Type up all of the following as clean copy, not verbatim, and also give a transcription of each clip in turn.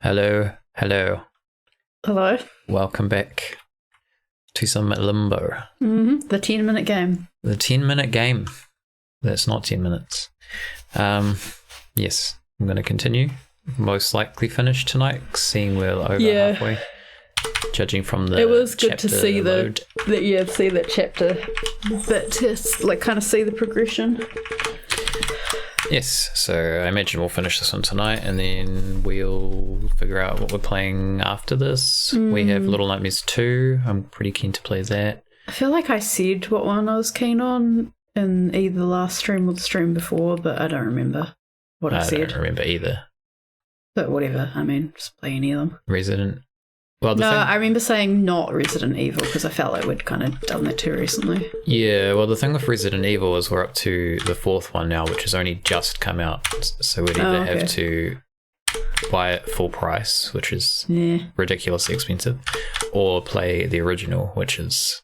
Hello, hello. Hello. Welcome back to some Limbo. The 10-minute game. The 10-minute game. That's not 10 minutes. Yes, I'm going to continue. Most likely finish tonight, seeing we're over halfway. Judging from the it was good to see load. see that chapter, but to kind of see the progression. Yes, so I imagine we'll finish this one tonight, and then we'll figure out what we're playing after this. We have Little Nightmares 2. I'm pretty keen to play that. I feel like I said what one I was keen on in either the last stream or the stream before, but I don't remember what I said. I don't remember either. But whatever, I mean, just play any of them. Resident. I remember saying not Resident Evil because I felt like we'd kind of done that too recently. Yeah, well, the thing with Resident Evil is we're up to the 4th one now, which has only just come out. So we'd either have to buy it full price, which is ridiculously expensive, or play the original, which is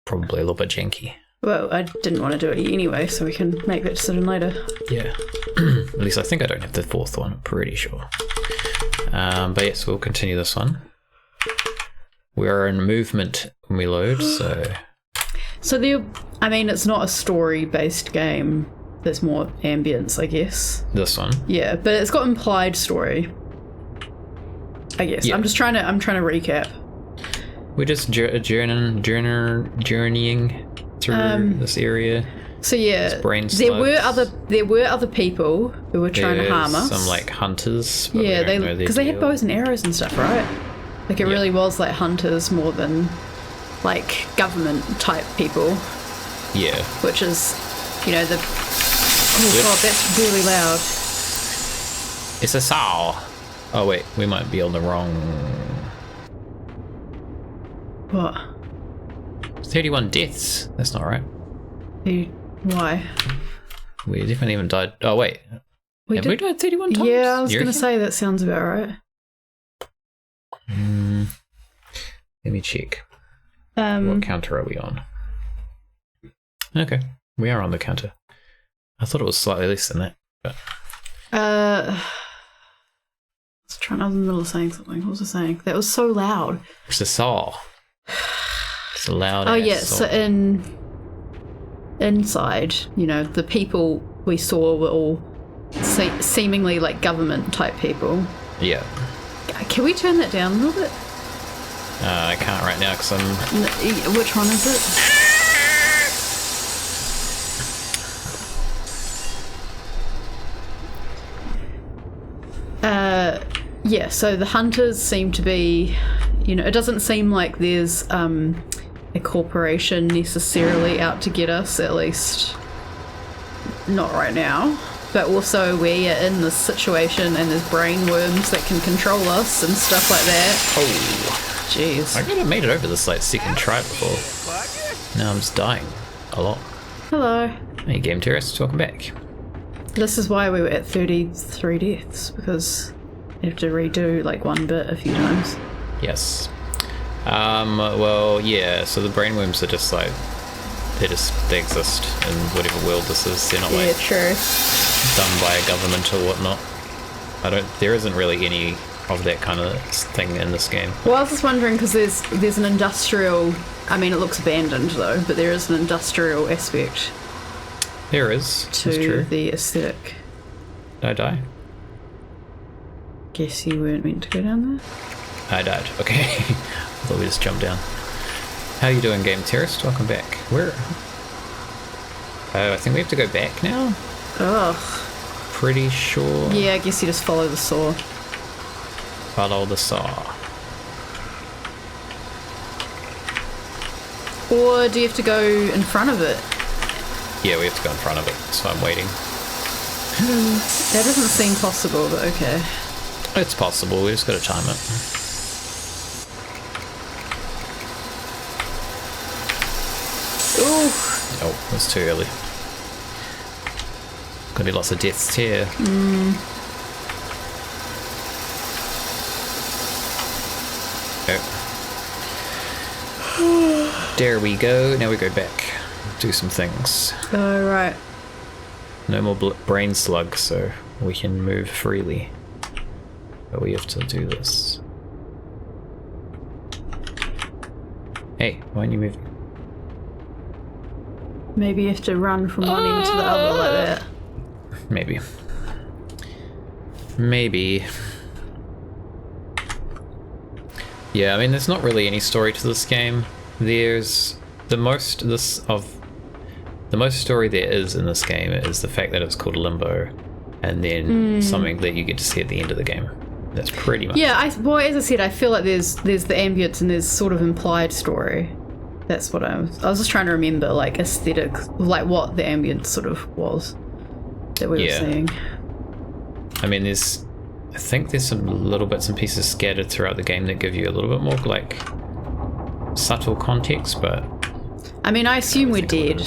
probably a little bit janky. Well, I didn't want to do it anyway, so we can make that decision later. Yeah. At least I think I don't have the 4th one, I'm pretty sure. But yes, we'll continue this one. We are in movement when we load, so... So it's not a story-based game. There's more ambience, I guess. This one? Yeah, but it's got implied story, I guess. Yeah. I'm trying to recap. We're just journeying through this area. So yeah, there were other people who were trying to harm us. Some like hunters. Yeah, because they had bows and arrows and stuff, right? Like it really was like hunters more than like government type people. Yeah. Which is, the... Oh god, that's really loud. It's a saw. Oh wait, we might be on the wrong... What? 31 deaths. That's not right. Why? We definitely haven't died... Oh wait. Have we died 31 times? Yeah, I was going to say that sounds about right. Let me check. What counter are we on? Okay, we are on the counter. I thought it was slightly less than that. But... I was in the middle of saying something. What was I saying? That was so loud. It's a saw. It's a loud. Oh yeah. Saw. So inside, the people we saw were all seemingly like government type people. Yeah. Can we turn that down a little bit? I can't right now because I'm... Which one is it? Yeah, so the hunters seem to be... it doesn't seem like there's a corporation necessarily out to get us, at least not right now. But also we are in this situation and there's brain worms that can control us and stuff like that. Oh. Jeez. I could have made it over this second try before. Now I'm just dying a lot. Hello. Hey Game Terrorists, welcome back. This is why we were at 33 deaths, because you have to redo one bit a few times. Yes. Well, yeah, so the brain worms are just they exist in whatever world this is. They're not true. Done by a government or whatnot. There isn't really any of that kind of thing in this game. Well, I was just wondering because there's an industrial, it looks abandoned though, but there is an industrial aspect. There is. To the aesthetic. Did I die? Guess you weren't meant to go down there? I died. Okay. I thought we just jumped down. How are you doing, Game Terrorist? Welcome back. Where? Oh, I think we have to go back now? Ugh. Pretty sure. Yeah, I guess you just follow the saw. Follow the saw. Or do you have to go in front of it? Yeah, we have to go in front of it, so I'm waiting. That doesn't seem possible, but okay. It's possible, we just gotta time it. Ooh. Oh, that's too early. Gonna be lots of deaths here. Oh. There we go. Now we go back. Do some things. Oh, right. No more brain slugs, so we can move freely. but we have to do this. Hey, why don't you move? Maybe you have to run from one end to the other like that. Maybe. Maybe. Yeah, I mean, there's not really any story to this game. There's the most story there is in this game is the fact that it's called Limbo, and then something that you get to see at the end of the game. That's pretty much. Yeah, well, as I said, I feel like there's the ambience and there's sort of implied story. That's what I was just trying to remember, like aesthetic, like what the ambience sort of was that we were seeing. I mean, I think there's some little bits and pieces scattered throughout the game that give you a little bit more like subtle context, but I mean, I assume we're dead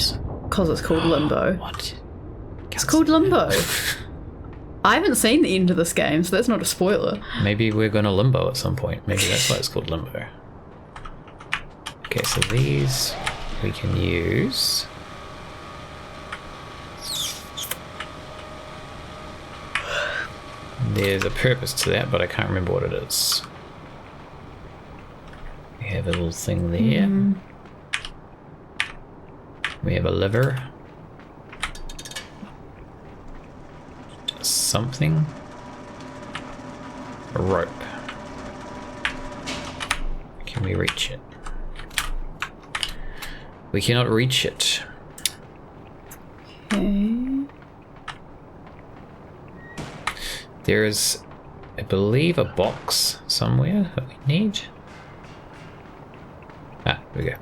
because it's called Limbo. What? It's called Limbo. I haven't seen the end of this game, so that's not a spoiler. Maybe we're gonna limbo at some point. Maybe that's why it's called Limbo. Okay, so these we can use. There's a purpose to that, but I can't remember what it is. We have a little thing there. We have a lever. Something. A rope. Can we reach it? We cannot reach it. Okay. There is, I believe, a box somewhere that we need. Ah, here we go.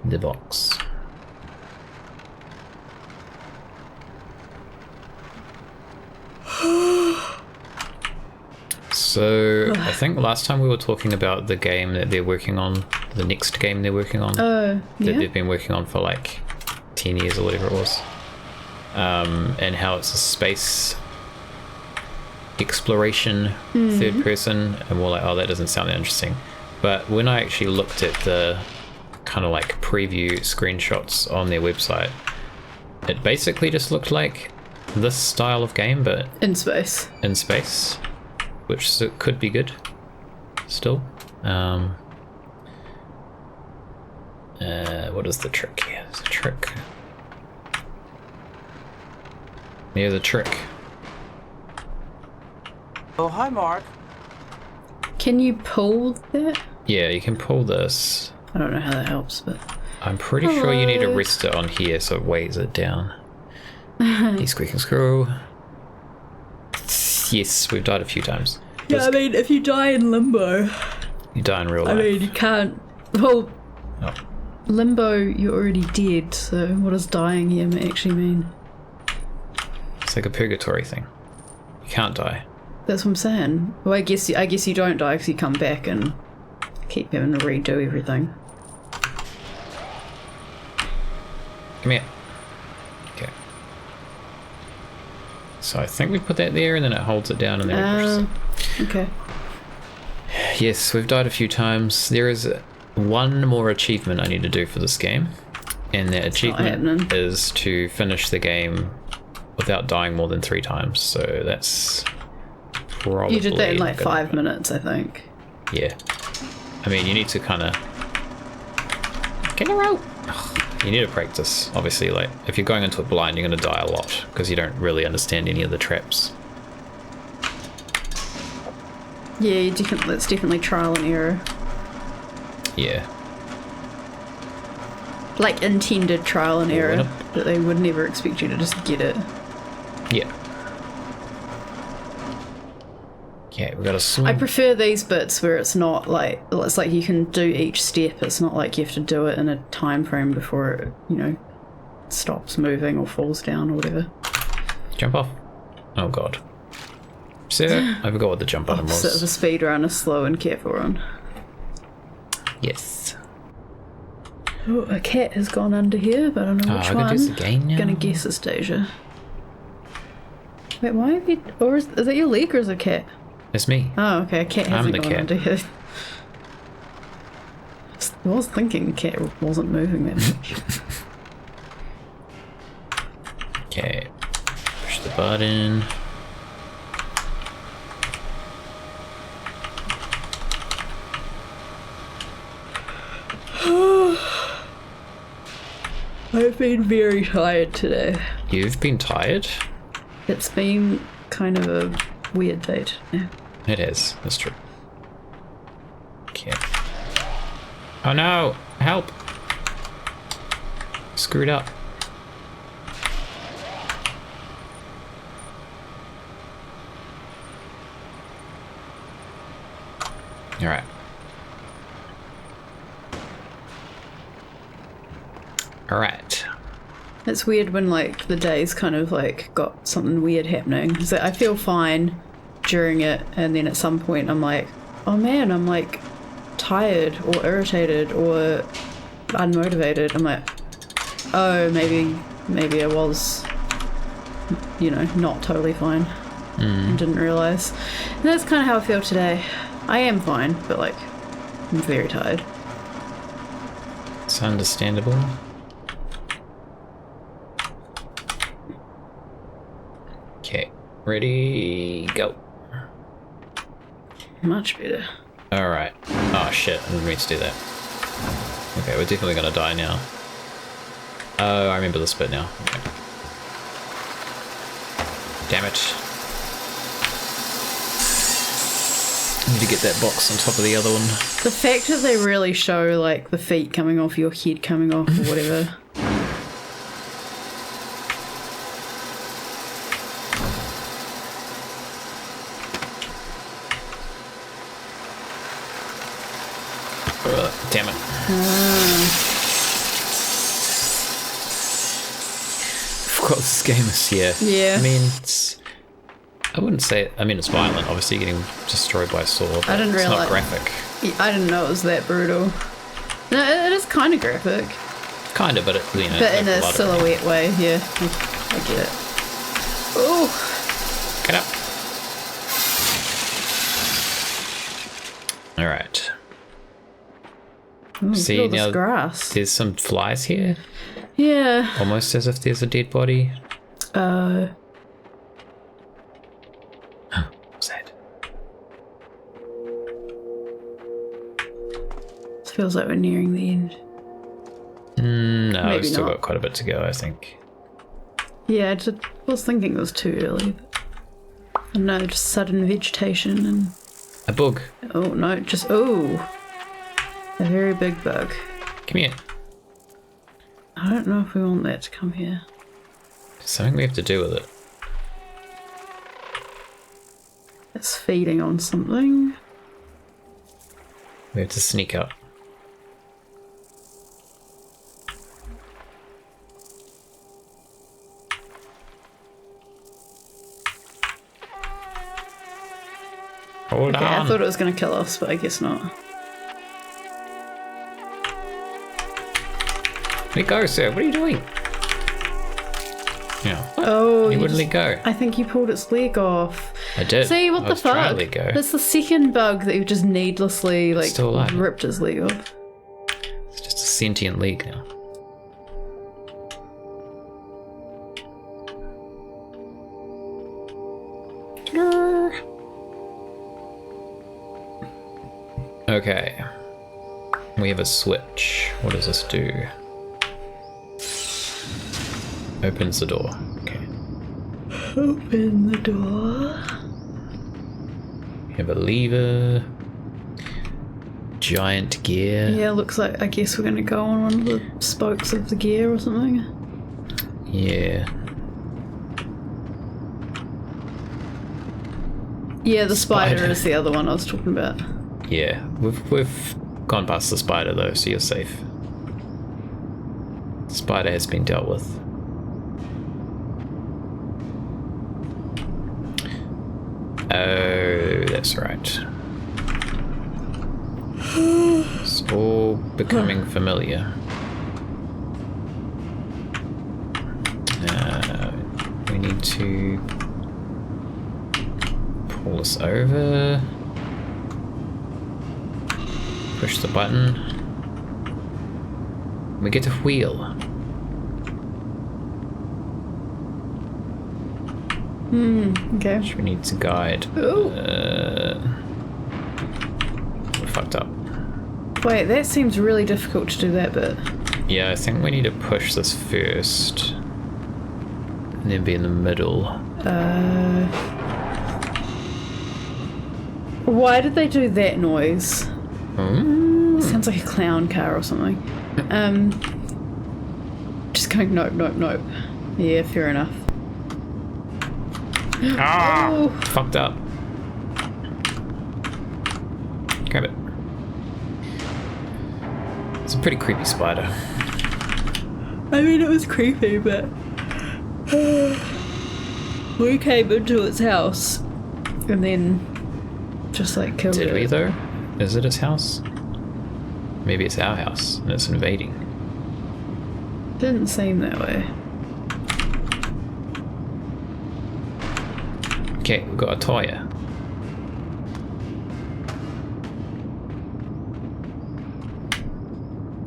The box. So, I think last time we were talking about the game that they're working on, the next game they're working on. Oh, yeah. That they've been working on for like 10 years or whatever it was. And how it's a space exploration third person, and we're like, oh, that doesn't sound that interesting. But when I actually looked at the kind of like preview screenshots on their website, it basically just looked like this style of game, but in space, which could be good still. What is the trick here? There's a trick. Near the trick. Oh, hi, Mark. Can you pull that? Yeah, you can pull this. I don't know how that helps, but I'm pretty sure you need to rest it on here so it weighs it down. Hey, squeaking squirrel. Yes, we've died a few times. Yeah, I mean, if you die in Limbo, you die in real life. I mean, you can't. Well, oh. Limbo, you're already dead. So, what does dying here actually mean? It's like a purgatory thing. You can't die. That's what I'm saying. Well, I guess you don't die because you come back and keep having to redo everything. Come here. Okay. So I think we put that there, and then it holds it down, and then we push it. Okay. Yes, we've died a few times. There is one more achievement I need to do for this game, and that achievement is to finish the game without dying more than 3 times. So that's probably... You did that in like 5 minutes, I think. Yeah. I mean, you need to kind of... Get her out! You need to practice, obviously. Like, if you're going into it blind, you're going to die a lot, because you don't really understand any of the traps. Yeah, that's definitely trial and error. Yeah. Like intended trial and error, that they would never expect you to just get it. Yeah. Okay, we gotta swim. I prefer these bits where it's not like, it's like you can do each step. It's not like you have to do it in a time frame before it, you know, stops moving or falls down or whatever. Jump off. Oh god. Sir, I forgot what the jump button was. Opposite of a speed run, a slow and careful run. Yes. Oh, a cat has gone under here, but I don't know which one. I can do this again now. Gonna guess it's Deja. Wait, why have you... Or is that your leg or is it a cat? It's me. Oh, okay, a cat hasn't gone cat. under here. I was thinking the cat wasn't moving that much. Okay. Push the button. I've been very tired today. You've been tired? It's been kind of a weird day today. It is. That's true. Okay. Oh no! Help! Screwed up. Alright. Alright. It's weird when like the day's kind of like got something weird happening. So I feel fine during it, and then at some point I'm like, oh man, I'm like tired or irritated or unmotivated. I'm like, oh, maybe I was, you know, not totally fine. And didn't realise. And that's kind of how I feel today. I am fine, but like, I'm very tired. It's understandable. Okay, ready, go. Much better. Alright. Oh shit, I didn't mean to do that. Okay, we're definitely gonna die now. Oh, I remember this bit now. Okay. Damn it. I need to get that box on top of the other one. The fact that they really show like the feet coming off, your head coming off, or whatever. Damn it. Forgot this game is, Yeah. I mean, I wouldn't say, I mean, it's violent, obviously, getting destroyed by a sword. I didn't realise. It's not graphic. I didn't know it was that brutal. No, it is kind of graphic. Kind of, but it, you know. But in a blood silhouette way, yeah. I get it. Oh! Get up. Alright. See, all this now grass. there's some flies here. Yeah. Almost as if there's a dead body. Sad. It feels like we're nearing the end. No, Maybe we've still not. got quite a bit to go, I think. Yeah, I was thinking it was too early. But no, just sudden vegetation and... A bug. Oh, no, just... Oh! A very big bug. Come here. I don't know if we want that to come here. There's something we have to do with it. It's feeding on something. We have to sneak up. Hold Okay, on. I thought it was going to kill us, but I guess not. Let me go, sir. What are you doing? Yeah. What? Oh, You wouldn't let go. I think you pulled its leg off. I did. See, what I the was trying fuck? to let go. That's the second bug that you just needlessly, like, Still alive. ripped his leg off. It's just a sentient leak now. Okay. We have a switch. What does this do? Opens the door. Okay. Open the door. We have a lever. Giant gear. Yeah, looks like, I guess we're going to go on one of the spokes of the gear or something. Yeah. Yeah, the spider Spider. is the other one I was talking about. Yeah. We've gone past the spider though, so you're safe. The spider has been dealt with. Oh, that's right. It's all becoming familiar. We need to pull this over. Push the button. We get a wheel. Okay. Which we need to guide. Ooh. We're fucked up. Wait, that seems really difficult to do that bit. Yeah, I think we need to push this first. And then be in the middle. Why did they do that noise? Sounds like a clown car or something. Just going nope, nope, nope. Yeah, fair enough. Ah! Oh. Fucked up. Grab it. It's a pretty creepy spider. I mean, it was creepy, but we came into its house and then just like killed it. Did we though? Is it its house? Maybe it's our house and it's invading. Didn't seem that way. Okay, we've got a Toya.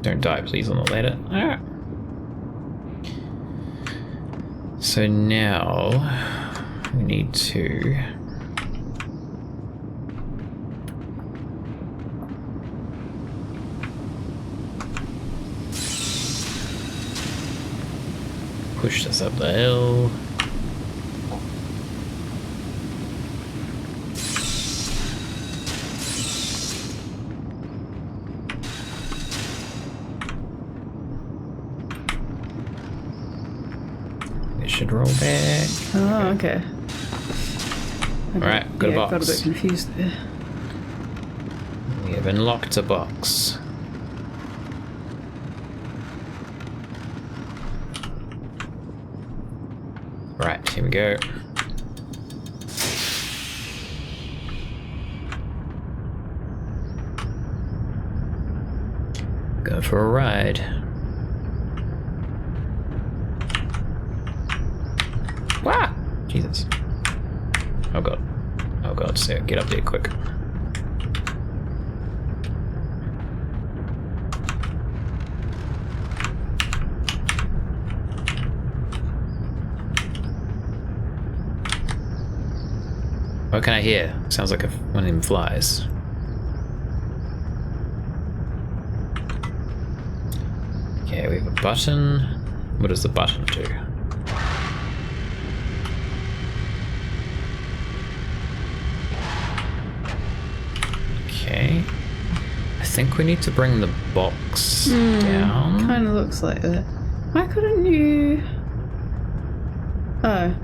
Don't die, please, on the ladder. Ah. So now we need to push this up the hill. It should roll back. Oh, okay. Alright, got a box. Got a bit confused there. We have unlocked a box. Right, here we go. Go for a ride. Wah! Jesus. Oh god. Oh god, so get up there quick. What can I hear? Sounds like one of them flies. Okay, we have a button. What does the button do? Okay. I think we need to bring the box down. Kind of looks like that. Why couldn't you... Oh.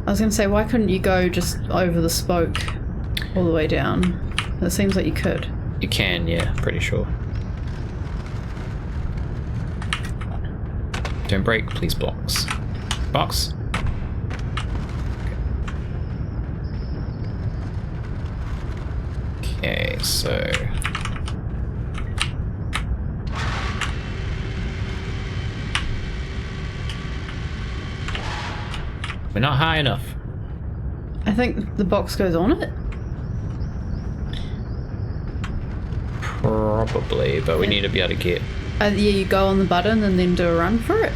I was going to say, why couldn't you go just over the spoke all the way down? It seems like you could. You can, yeah, pretty sure. Don't break, please, blocks. Box. Okay, so... We're not high enough. I think the box goes on it. Probably, but we need to be able to get... Yeah, you go on the button and then do a run for it.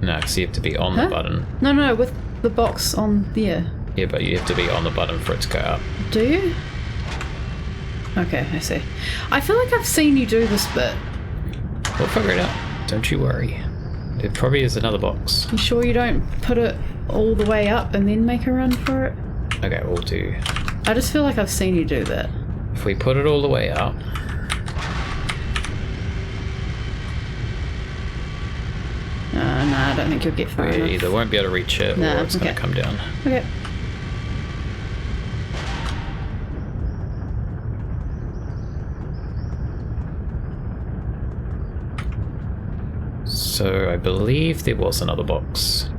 No, because you have to be on the button. No, with the box on there. Yeah, but you have to be on the button for it to go up. Do you? Okay, I see. I feel like I've seen you do this bit. We'll figure it out. Don't you worry. There probably is another box. You sure you don't put it all the way up and then make a run for it? Okay, we'll do... I just feel like I've seen you do that. If we put it all the way up... Nah, I don't think you'll get far We enough. either won't be able to reach it or it's going to come down. Okay. So I believe there was another box.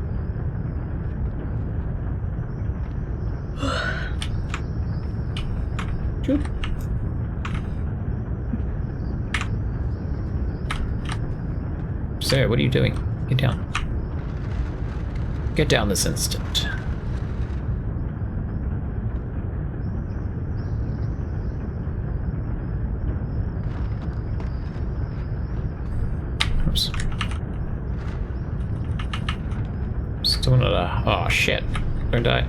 Sure. Sir, what are you doing? Get down. Get down this instant. Oops. Still not a... Oh, shit. Don't die.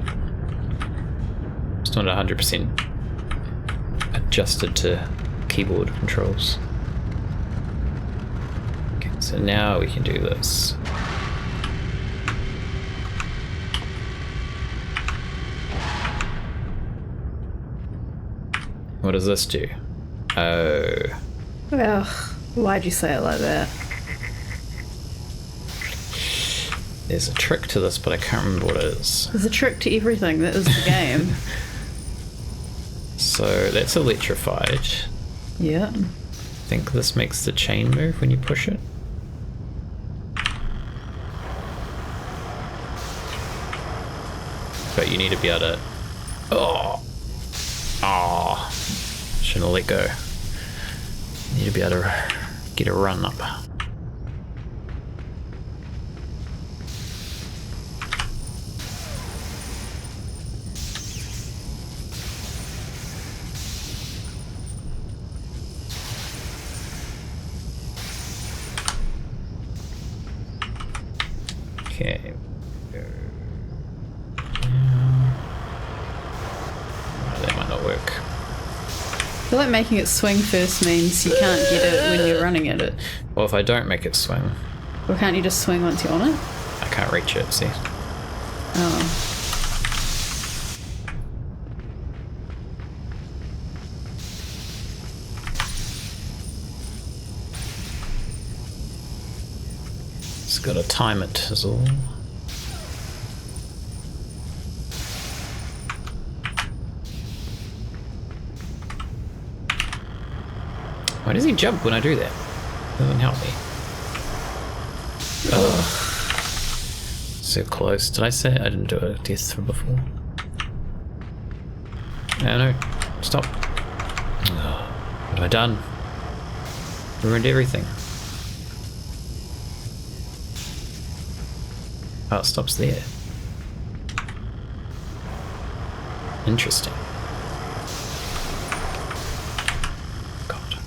Still not 100% adjusted to keyboard controls. Okay, so now we can do this. What does this do? Oh. Well, why'd you say it like that? There's a trick to this, but I can't remember what it is. There's a trick to everything that is the game. So that's electrified. Yeah. I think this makes the chain move when you push it. But you need to be able to... Oh! Oh! Shouldn't have let go. You need to be able to get a run up. Okay. That might not work. I feel like making it swing first means you can't get it when you're running at it. Well, if I don't make it swing... Or can't you just swing once you're on it? I can't reach it, see? Oh. Just gotta time it, is all. Why does he jump when I do that? Doesn't help me. Ugh. So close. Did I say I didn't do a death throw before? No, stop. Ugh. What have I done? Ruined everything. Oh, it stops there. Interesting. God.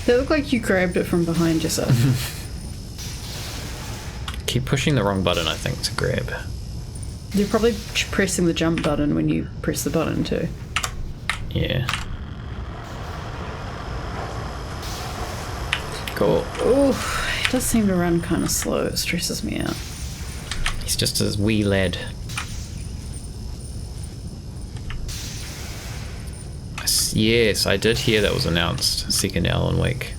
They look like you grabbed it from behind yourself. Keep pushing the wrong button, I think, to grab. You're probably pressing the jump button when you press the button too. Yeah. Cool. Ooh, it does seem to run kind of slow. It stresses me out. He's just a wee lad. Yes, I did hear that was announced. Second Alan Wake.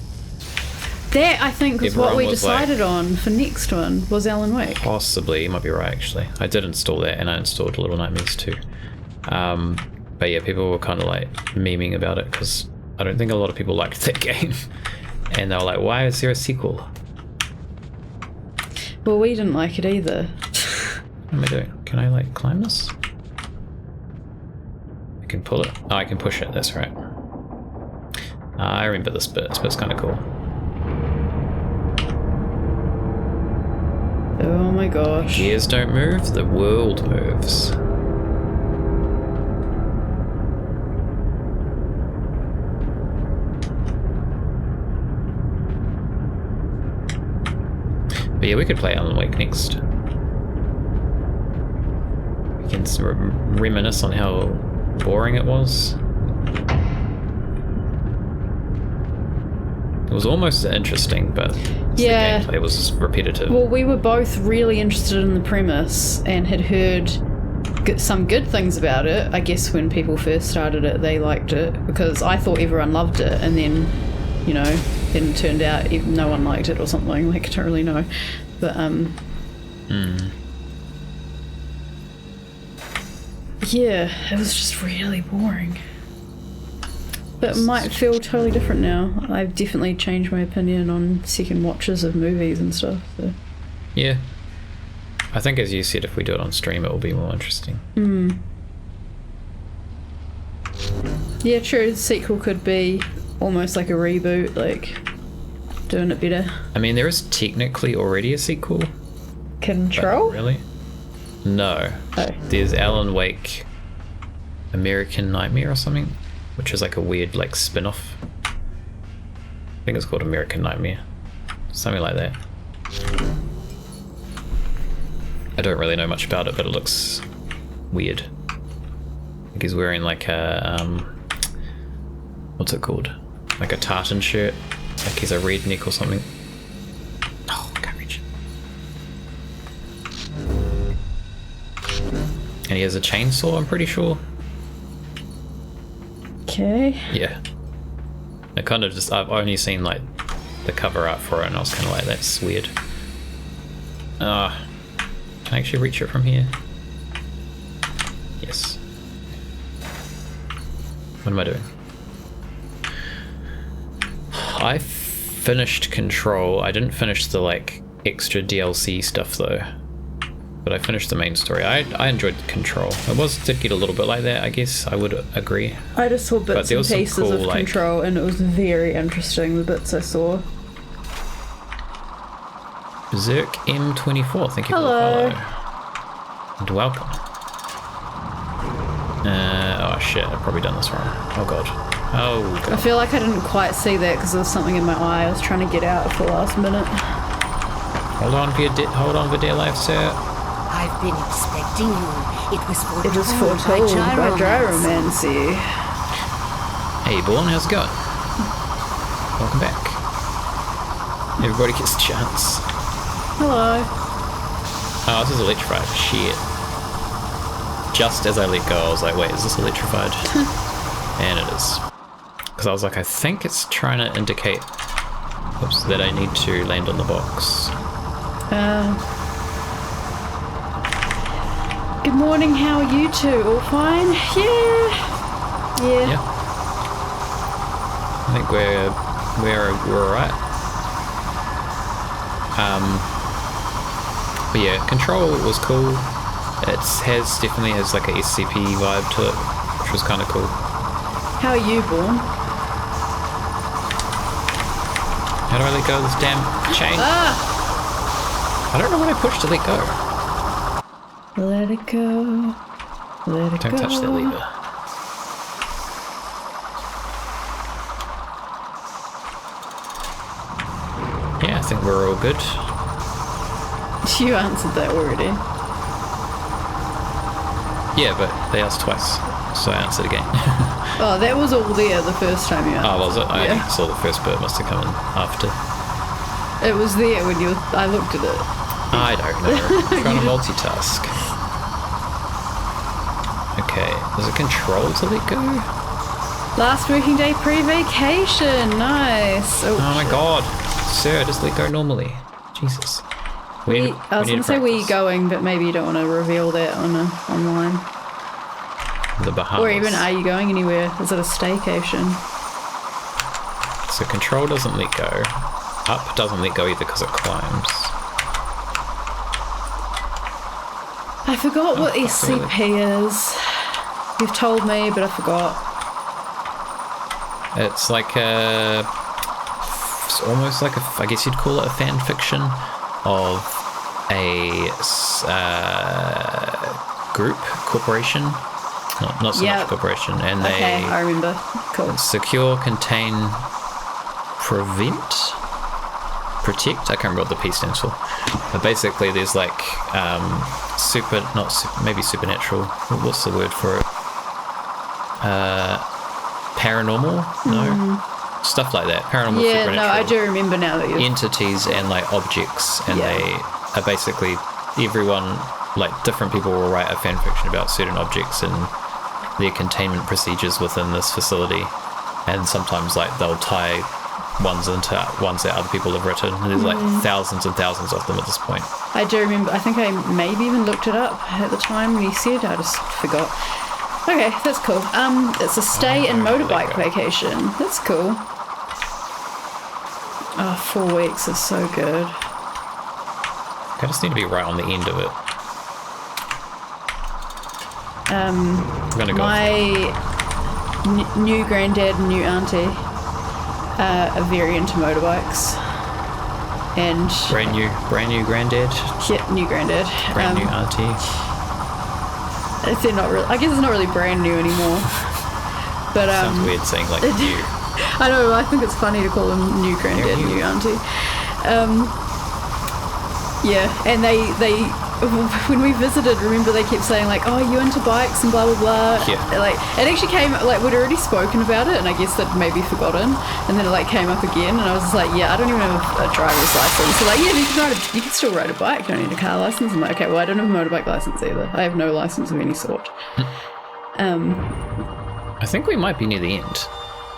That, I think, was Everyone what we was decided like, on for next one, was Alan Wake. Possibly, you might be right, actually. I did install that, and I installed Little Nightmares too. But yeah, people were kind of like memeing about it, because I don't think a lot of people liked that game. And they were like, why is there a sequel? Well, we didn't like it either. What am I doing? Can I, like, climb this? I can pull it. Oh, I can push it, that's right. I remember this bit. This bit's kind of cool. Oh my gosh. Gears don't move, the world moves. But yeah, we could play Alan Wake next. We can reminisce on how boring it was. It was almost interesting, but yeah, the gameplay was repetitive. Well, we were both really interested in the premise and had heard some good things about it. I guess when people first started it, they liked it, because I thought everyone loved it, and then, you know, then it turned out no one liked it or something. Like, I don't really know, but yeah, it was just really boring. But it might feel totally different now. I've definitely changed my opinion on second watches of movies and stuff. So. Yeah. I think, as you said, if we do it on stream, it will be more interesting. Yeah, true. The sequel could be almost like a reboot, like doing it better. I mean, there is technically already a sequel. Control? Really? No. Oh. There's Alan Wake American Nightmare or something, which is like a weird, like, spin-off. I think it's called American Nightmare. Something like that. I don't really know much about it, but it looks weird. I think he's wearing like a what's it called? Like a tartan shirt. Like he's a redneck or something. Oh, I can't reach it. And he has a chainsaw, I'm pretty sure. Okay. Yeah. I kind of just, I've only seen like the cover art for it and I was kind of like, that's weird. Can I actually reach it from here? Yes. What am I doing? I finished Control. I didn't finish the like extra DLC stuff though. But I finished the main story. I enjoyed Control. It did get a little bit like that, I guess. I would agree. I just saw bits and pieces cool, of Control, and it was very interesting, the bits I saw. Berserk M24, thank you for the follow. And welcome. Oh shit, I've probably done this wrong. Oh god. Oh god. I feel like I didn't quite see that because there was something in my eye I was trying to get out at the last minute. Hold on for dear life, sir. I've been expecting you. It was foretold by gyromancy. Hey, Born, how's it going? Welcome back. Everybody gets a chance. Hello. Oh, this is electrified. Shit. Just as I let go, I was like, wait, is this electrified? And it is. Because I was like, I think it's trying to indicate that I need to land on the box. Good morning, how are you two? All fine? Yeah. I think we're alright. But yeah, Control was cool. It definitely has like a SCP vibe to it, which was kind of cool. How are you, Born? How do I let go of this damn chain? I don't know what I pushed to let go. Let it go. Let it go. Don't touch that lever. Yeah, I think we're all good. You answered that already. Yeah, but they asked twice, so I answered again. Oh, that was all there the first time you answered. Oh, was it? I saw the first bit, must have come in after. It was there when I looked at it. I don't know. I'm trying to multitask. Okay, is it Control to let go? Last working day pre-vacation. Nice. Oh my god. Sir, just let go normally. Jesus. I was going to say where you're going, but maybe you don't want to reveal that online. The Bahamas. Or even, are you going anywhere? Is it a staycation? So Control doesn't let go. Up doesn't let go either because it climbs. I forgot what SCP is. You've told me, but I forgot. It's like it's almost like I guess you'd call it a fan fiction of a corporation, not so much corporation, and okay, I remember. Cool. Secure, contain, protect. I can't remember what the P stands for, but basically there's like maybe supernatural. What's the word for it? Paranormal? No. Stuff like that. Paranormal, supernatural. Yeah, no, I do remember now that you're... entities and like objects, and they are basically everyone, like different people will write a fan fiction about certain objects and their containment procedures within this facility, and sometimes like they'll tie ones into ones that other people have written, and there's like thousands and thousands of them at this point. I do remember. I think I maybe even looked it up at the time when you said. I just forgot. Okay, that's cool. It's a stay and motorbike vacation. That's cool. Oh, 4 weeks is so good. I just need to be right on the end of it. I'm gonna go. My new granddad and new auntie are very into motorbikes, and brand new granddad. Yeah, new granddad. Brand new auntie. They're not really. I guess it's not really brand new anymore. But sounds weird saying like new. I know. I think it's funny to call them new granddad and new auntie. Yeah, and they when we visited, remember they kept saying like, oh, you into bikes and blah blah blah. Yeah. Like it actually came like we'd already spoken about it, and I guess that maybe forgotten, and then it like came up again, and I was just like, yeah, I don't even have a driver's license. So like, yeah, you can still ride a bike. You don't need a car license. I'm like, okay, well, I don't have a motorbike license either. I have no license of any sort. I think we might be near the end.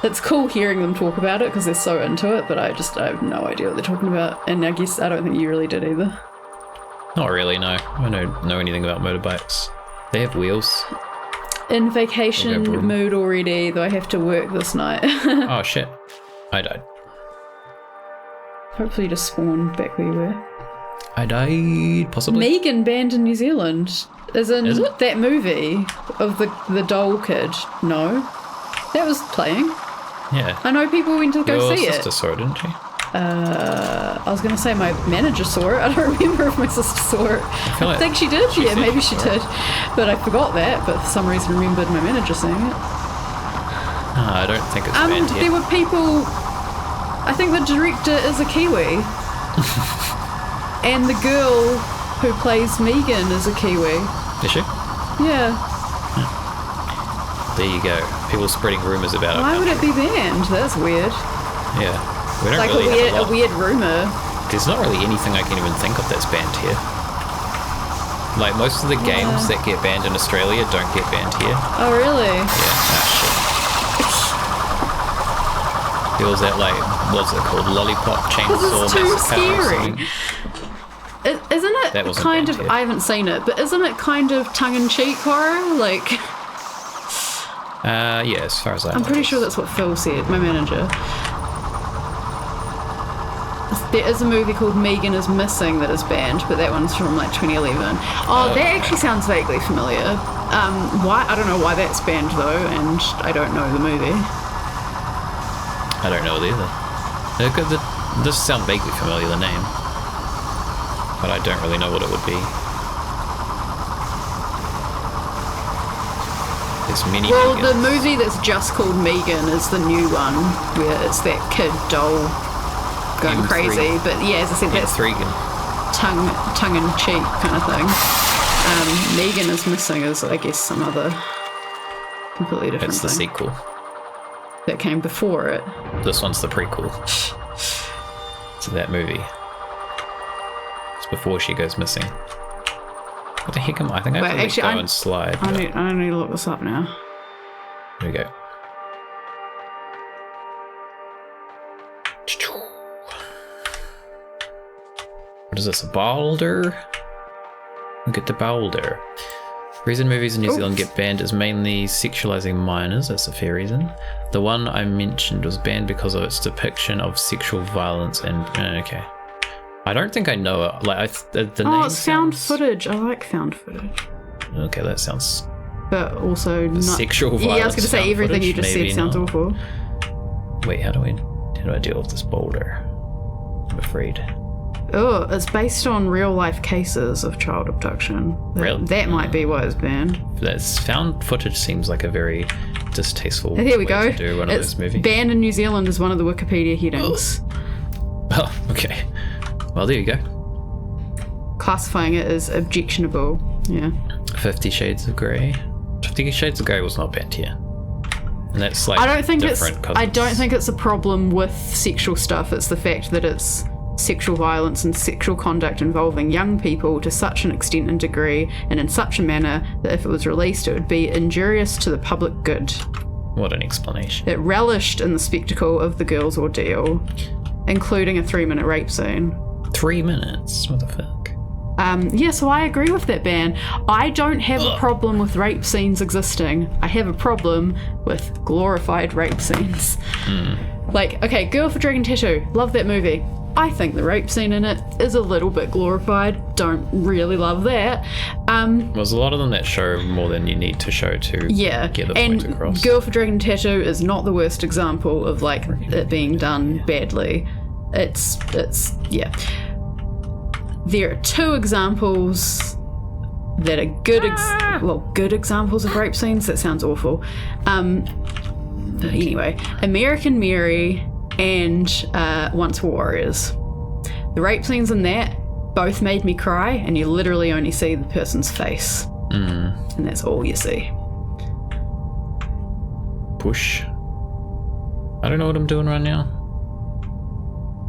It's cool hearing them talk about it because they're so into it, but I have no idea what they're talking about, and I guess I don't think you really did either. Not really, no. I don't know anything about motorbikes. They have wheels. In vacation mood already, though I have to work this night. Oh shit. I died. Hopefully you just spawned back where you were. I died, possibly. Megan banned in New Zealand. Is it? That movie of the doll kid? No. That was playing. Yeah. I know people went to go see Your it. sister saw it, didn't she? I was going to say my manager saw it. I don't remember if my sister saw it. I think she did. Yeah, maybe she did. But I forgot that, but for some reason remembered my manager seeing it. I don't think it's banned yet. There were people... I think the director is a Kiwi. And the girl who plays Megan is a Kiwi. Is she? Yeah. There you go. People spreading rumours about it. Why would it be banned? That's weird. Yeah. We don't Like really a weird rumour. There's not really anything I can even think of that's banned here. Like, most of the games that get banned in Australia don't get banned here. Oh, really? Yeah. Shit. There was that, like, what's it called? Lollipop Chainsaw It's too Massacre or scary. something. Isn't it That wasn't kind banned of... here. I haven't seen it, but isn't it kind of tongue-in-cheek horror? Like... Yeah, as far as I know. I'm pretty sure that's what Phil said, my manager. There is a movie called Megan is Missing that is banned, but that one's from like 2011. Oh, that actually sounds vaguely familiar. Why? I don't know why that's banned though, and I don't know the movie. I don't know it either. It does sound vaguely familiar, the name. But I don't really know what it would be. There's many Well, Megans. the movie that's just called Megan is the new one, where it's that kid doll going M3. crazy. But yeah, as I said, that's tongue-in-cheek kind of thing. Megan is Missing is, I guess, some other completely different It's the thing sequel. that came before it. This one's the prequel to that movie. It's before she goes missing. What the heck am I? I think I have to go and slide. I need to look this up now. There we go. What is this? A boulder? Look at the boulder. Reason movies in New Zealand get banned is mainly sexualizing minors. That's a fair reason. The one I mentioned was banned because of its depiction of sexual violence and... okay. I don't think I know it. Like, the name it's found sounds... footage. I like found footage. Okay, that sounds... But also not... Sexual violence. Yeah, I was going to say found everything footage? you just Maybe said sounds not. awful. Wait, how do I deal with this boulder? I'm afraid. Oh, it's based on real life cases of child abduction. Really? That might be why it's banned. That's found footage seems like a very distasteful Here we way go. to do one of It's those movies. banned in New Zealand is one of the Wikipedia headings. Oh, okay. Well, there you go. Classifying it as objectionable. Yeah. 50 Shades of Grey. 50 Shades of Grey was not banned here. And that's like I don't think different it's a problem with sexual stuff. It's the fact that it's sexual violence and sexual conduct involving young people to such an extent and degree and in such a manner that if it was released it would be injurious to the public good. What an explanation. It relished in the spectacle of the girl's ordeal, including a 3-minute rape scene. 3 minutes? What the fuck? Yeah, so I agree with that ban. I don't have a problem with rape scenes existing. I have a problem with glorified rape scenes. Like, okay, Girl with a Dragon Tattoo. Love that movie. I think the rape scene in it is a little bit glorified. Don't really love that. There's a lot of them that show more than you need to show to get the point across. Girl with a Dragon Tattoo is not the worst example of like it being done badly. It's yeah. There are 2 examples that are good examples of rape scenes. That sounds awful. But anyway, American Mary and Once Were Warriors. The rape scenes in that both made me cry, and you literally only see the person's face. And that's all you see. Push. I don't know what I'm doing right now.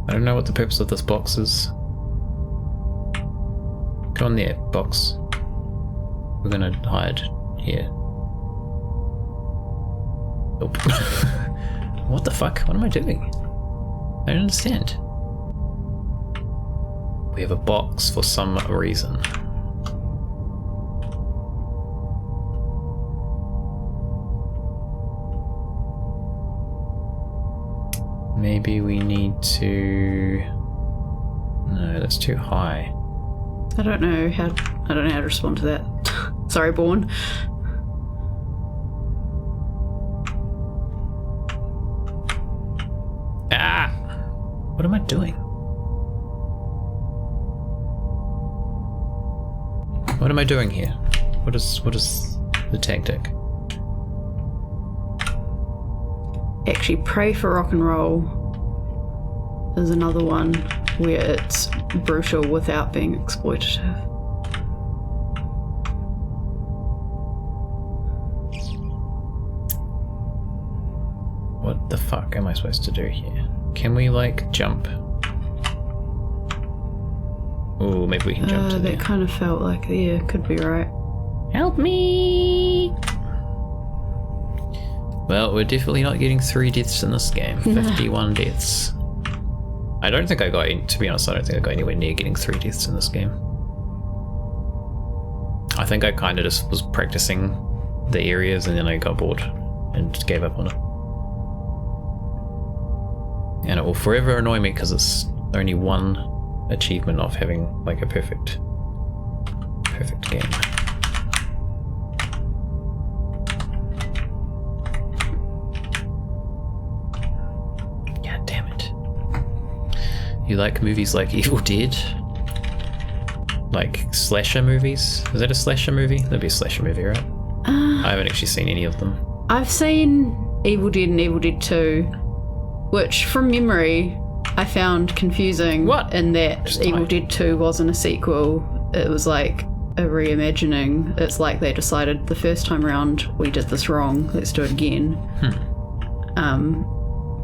I don't know what the purpose of this box is. Go on there, box. We're gonna hide here. Nope. What the fuck? What am I doing? I don't understand. We have a box for some reason. Maybe we need to... No, that's too high. I don't know how to respond to that. Sorry, Born. Ah! What am I doing? What am I doing here? What is the tactic? Actually, Pray for Rock and Roll is another one where it's brutal without being exploitative. What the fuck am I supposed to do here? Can we like jump? Oh, maybe we can jump to there. That kind of felt like, yeah, could be right. Help me! Well, we're definitely not getting 3 deaths in this game. 51 deaths. I don't think I got, to be honest, I don't think I got anywhere near getting 3 deaths in this game. I think I kind of just was practicing the areas and then I got bored and just gave up on it. And it will forever annoy me because it's only one achievement of having like a perfect game. God damn it. You like movies like Evil Dead? Like slasher movies? Is that a slasher movie? That'd be a slasher movie, right? I haven't actually seen any of them. I've seen Evil Dead and Evil Dead 2, which from memory I found confusing. What? In that Evil Dead 2 wasn't a sequel. It was like a reimagining. It's like they decided the first time around we did this wrong, let's do it again.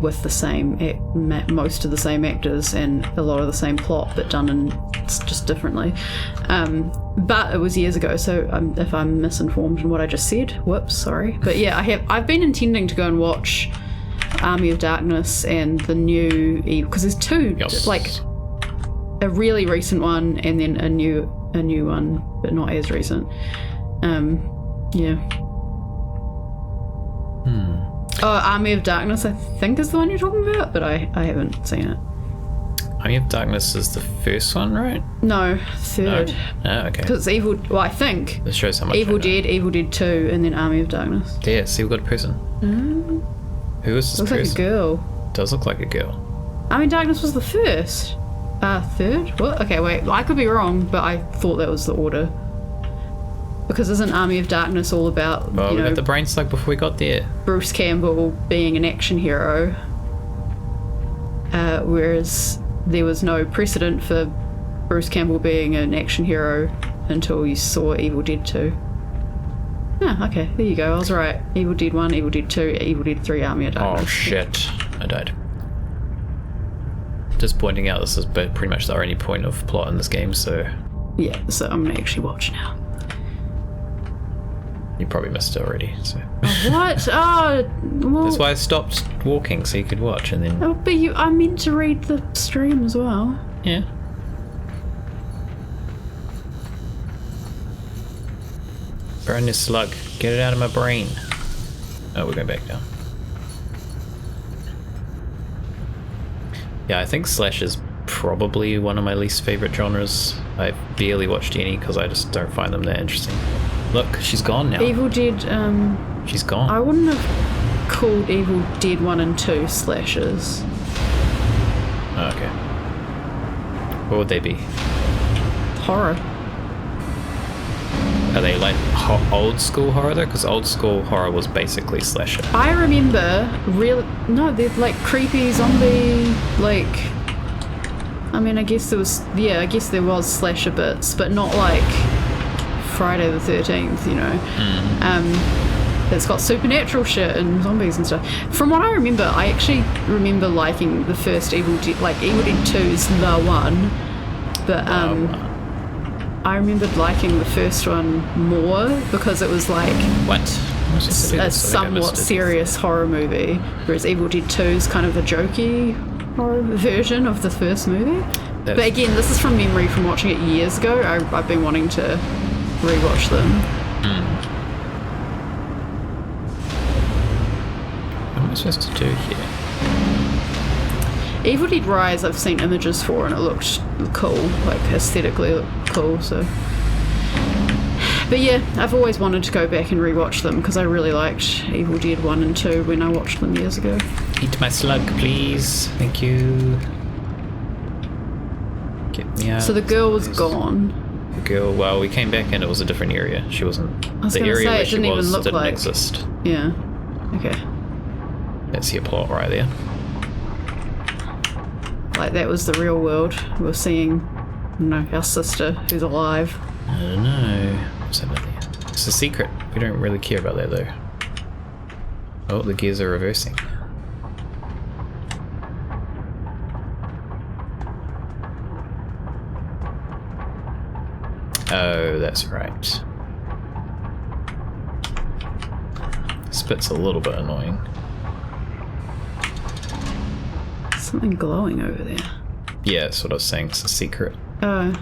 With the same, most of the same actors and a lot of the same plot, but done in just differently. But it was years ago, so if I'm misinformed in what I just said, whoops, sorry. But yeah, I've been intending to go and watch Army of Darkness and the new Evil, because there's 2, like a really recent one and then a new one, but not as recent. Yeah. Oh, Army of Darkness, I think is the one you're talking about, but I haven't seen it. Army of Darkness is the first one, right? No, third. No? Oh, okay. Because it's Evil, well, I think. This shows how much Evil Dead, Evil Dead 2, and then Army of Darkness. Yeah, see, we've got a person. Who is this looks person? Looks like a girl. Does look like a girl. Army of Darkness was the first. Third? What? Okay, wait, I could be wrong, but I thought that was the order. Because isn't Army of Darkness all about, we got the brain slug before we got there. Bruce Campbell being an action hero, whereas there was no precedent for Bruce Campbell being an action hero until you saw Evil Dead 2. Ah, okay, there you go, I was right. Evil Dead 1, Evil Dead 2, Evil Dead 3, Army of Darkness. Oh shit, I died. Just pointing out this is pretty much the only point of plot in this game, so... Yeah, so I'm gonna actually watch now. You probably missed it already, so... What? Oh, well... That's why I stopped walking, so you could watch, and then... Oh, but I meant to read the stream as well. Yeah. Burn this slug. Get it out of my brain. Oh, we're going back down. Yeah, I think slash is probably one of my least favorite genres. I've barely watched any because I just don't find them that interesting. Look, she's gone now. Evil Dead, She's gone. I wouldn't have called Evil Dead 1 and 2 slashes. Oh, okay. What would they be? Horror. Are they like old school horror though? Because old school horror was basically slasher. I remember no, they're like creepy zombie, like I mean, I guess there was slasher bits, but not like Friday the 13th, you know. It's got supernatural shit and zombies and stuff. From what I remember, I actually remember liking the first Evil Dead, like Evil Dead 2's the one, but I remembered liking the first one more because it was like a somewhat serious horror movie, whereas Evil Dead 2 is kind of a jokey horror version of the first movie. But again, this is from memory from watching it years ago. I've been wanting to rewatch them. What am I supposed to do here? Evil Dead Rise I've seen images for and it looked cool, like aesthetically it looked cool, so. But yeah, I've always wanted to go back and rewatch them because I really liked Evil Dead 1 and 2 when I watched them years ago. Eat my slug, please. Thank you. Get me out. So the girl was gone. The girl, well, we came back and it was a different area. She wasn't. I was the area say, where she was didn't like, exist. Yeah. Okay. That's your plot right there. Like that was the real world. We were seeing, our sister who's alive. I don't know. What's happening there? It's a secret. We don't really care about that though. Oh, the gears are reversing. Oh, that's right. This bit's a little bit annoying. Something glowing over there. Yeah, that's what I was saying. It's a secret. Oh.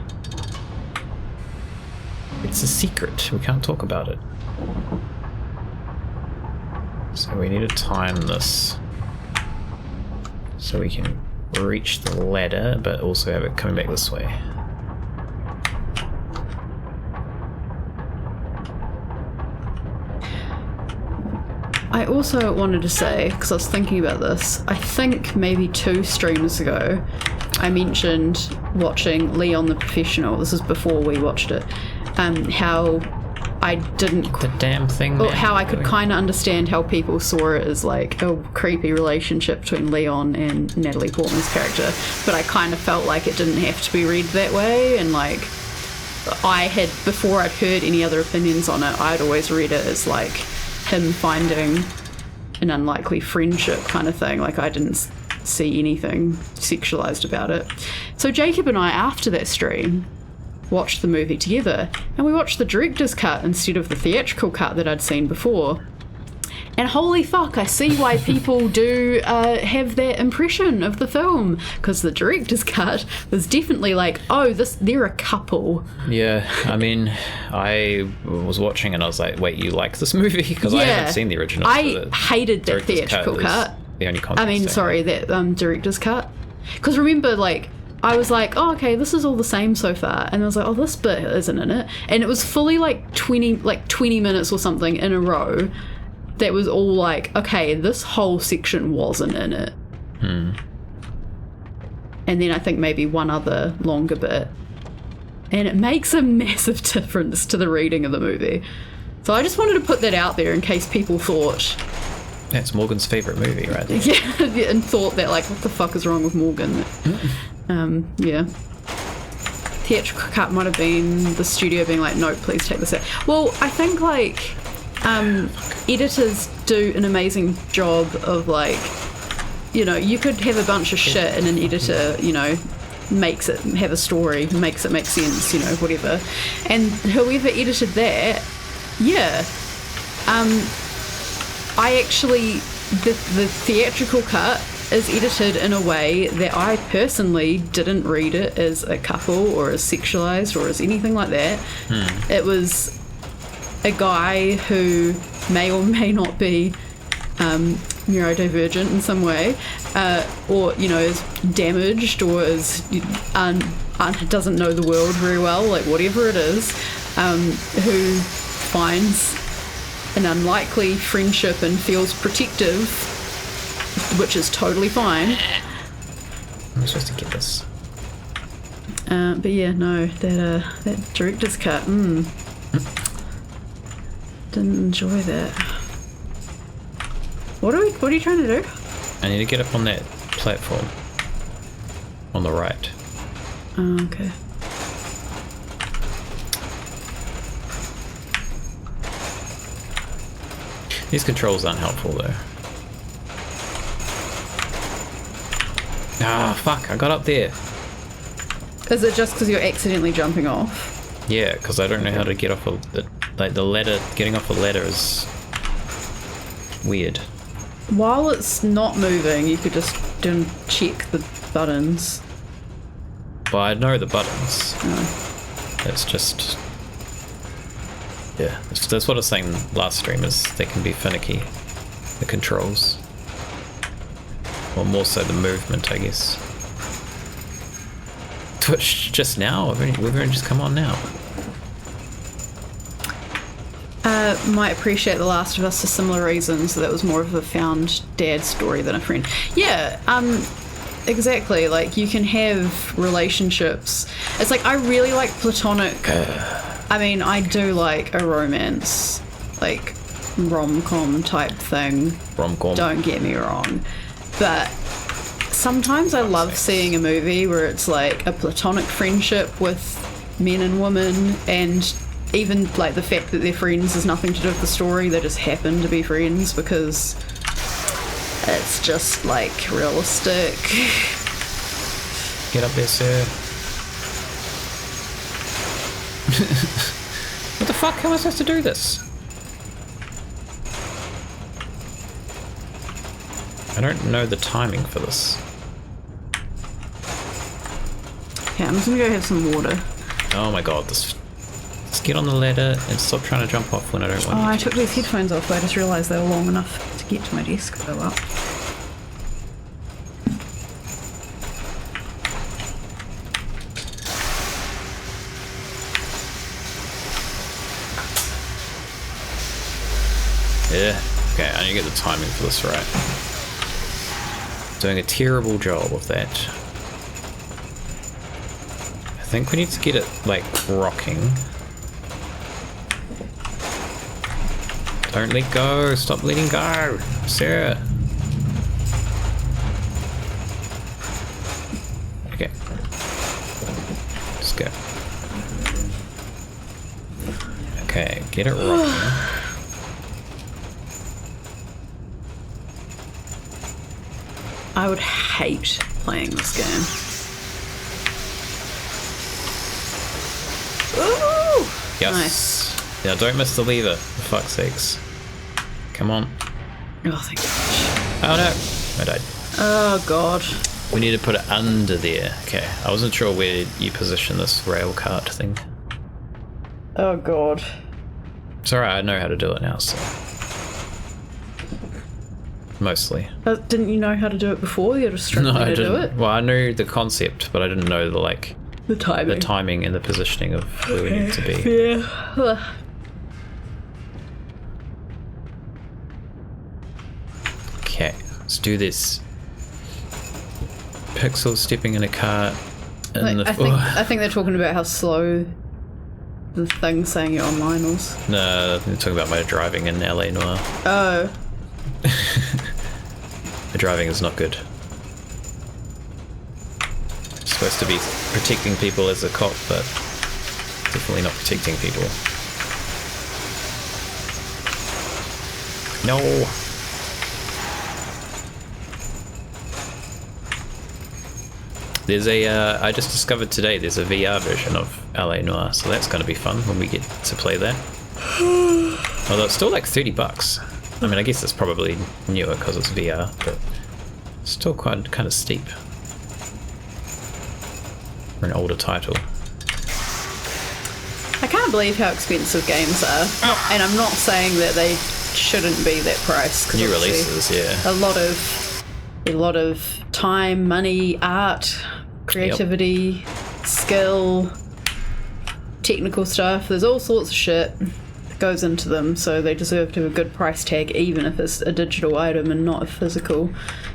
It's a secret. We can't talk about it. So we need to time this so we can reach the ladder, but also have it coming back this way. I also wanted to say, because I was thinking about this, I think maybe 2 streams ago I mentioned watching Leon the Professional. This is before we watched it. How I didn't... The damn thing, Or man. how I could kind of understand how people saw it as like a creepy relationship between Leon and Natalie Portman's character, but I kind of felt like it didn't have to be read that way, and like I had, before I'd heard any other opinions on it, I'd always read it as like him finding an unlikely friendship kind of thing. Like I didn't see anything sexualized about it. So Jacob and I, after that stream, watched the movie together, and we watched the director's cut instead of the theatrical cut that I'd seen before. And holy fuck, I see why people do have that impression of the film, because the director's cut was definitely like, oh, they're a couple. Yeah, I mean, I was watching and I was like, wait, you like this movie? Because I haven't seen the original. I hated that theatrical cut. The only that director's cut. Because remember, like, I was like, oh, okay, this is all the same so far. And I was like, oh, this bit isn't in it. And it was fully like 20 minutes or something in a row that was all like, okay, this whole section wasn't in it. And then I think maybe one other longer bit. And it makes a massive difference to the reading of the movie. So I just wanted to put that out there in case people thought... That's Morgan's favourite movie, right there. Yeah, and thought that, like, what the fuck is wrong with Morgan? Yeah. Theatrical cut might have been the studio being like, no, please take this out. Well, I think, like, editors do an amazing job of, like, you know, you could have a bunch of shit and an editor, you know, makes it have a story, makes it make sense, you know, whatever. And whoever edited that, yeah. I actually, the theatrical cut is edited in a way that I personally didn't read it as a couple or as sexualized or as anything like that. It was a guy who may or may not be neurodivergent in some way, or, you know, is damaged or is doesn't know the world very well, like whatever it is, who finds an unlikely friendship and feels protective, which is totally fine. I'm supposed to get this. But yeah, no, that director's cut, didn't enjoy that. What are you trying to do? I need to get up on that platform on the right. Oh, okay. These controls aren't helpful though. Ah, fuck, I got up there. Is it just because you're accidentally jumping off? Yeah, because I don't know how to get off the ladder. Getting off a ladder is weird. While it's not moving, you could just check the buttons. Well, I know the buttons. Oh. It's just... Yeah, that's what I was saying last stream, is they can be finicky, the controls. Or more so the movement, I guess. Twitch just now? We've only just come on now. Might appreciate The Last of Us for similar reasons. That was more of a found dad story than a friend. Yeah, exactly. Like, you can have relationships. It's like, I really like platonic... I mean, I do like a romance, like, rom-com type thing. Rom-com. Don't get me wrong. But sometimes I love seeing a movie where it's like a platonic friendship with men and women, and even like the fact that they're friends has nothing to do with the story. They just happen to be friends because it's just like realistic. Get up there, sir. What the fuck? How am I supposed to do this? I don't know the timing for this. Yeah, I'm just gonna go have some water. Oh my god, let's get on the ladder and stop trying to jump off when I don't want Oh, to. I took these headphones off, but I just realised they were long enough to get to my desk. Oh well. Yeah. Okay, I need to get the timing for this right. Doing a terrible job of that. I think we need to get it, like, rocking. Don't let go! Stop letting go! Sarah! Okay. Let's go. Okay, get it rocking. I would hate playing this game. Ooh! Yes. Nice. Yeah, don't miss the lever, for fuck's sakes. Come on. Oh, thank gosh. Oh no! I died. Oh god. We need to put it under there. Okay, I wasn't sure where you position this rail cart thing. Oh god. It's alright, I know how to do it now, so... Mostly. Didn't you know how to do it before? You're just struggling to do it? Well, I knew the concept, but I didn't know the, like... The timing. The timing and the positioning of where we need to be. Yeah. Okay, let's do this. Pixel stepping in a cart. Like, I think they're talking about how slow the thing saying you're online was. No, they're talking about my driving in LA Noir. Oh. The driving is not good. Supposed to be protecting people as a cop, but definitely not protecting people. No! There's a, I just discovered today there's a VR version of LA Noir, so that's going to be fun when we get to play that. Although it's still like $30. I mean, I guess it's probably newer because it's VR, but still kind of steep for an older title. I can't believe how expensive games are. And I'm not saying that they shouldn't be that price. 'Cause New releases, yeah. A lot of time, money, art, creativity, skill, technical stuff. There's all sorts of shit that goes into them, so they deserve to have a good price tag, even if it's a digital item and not a physical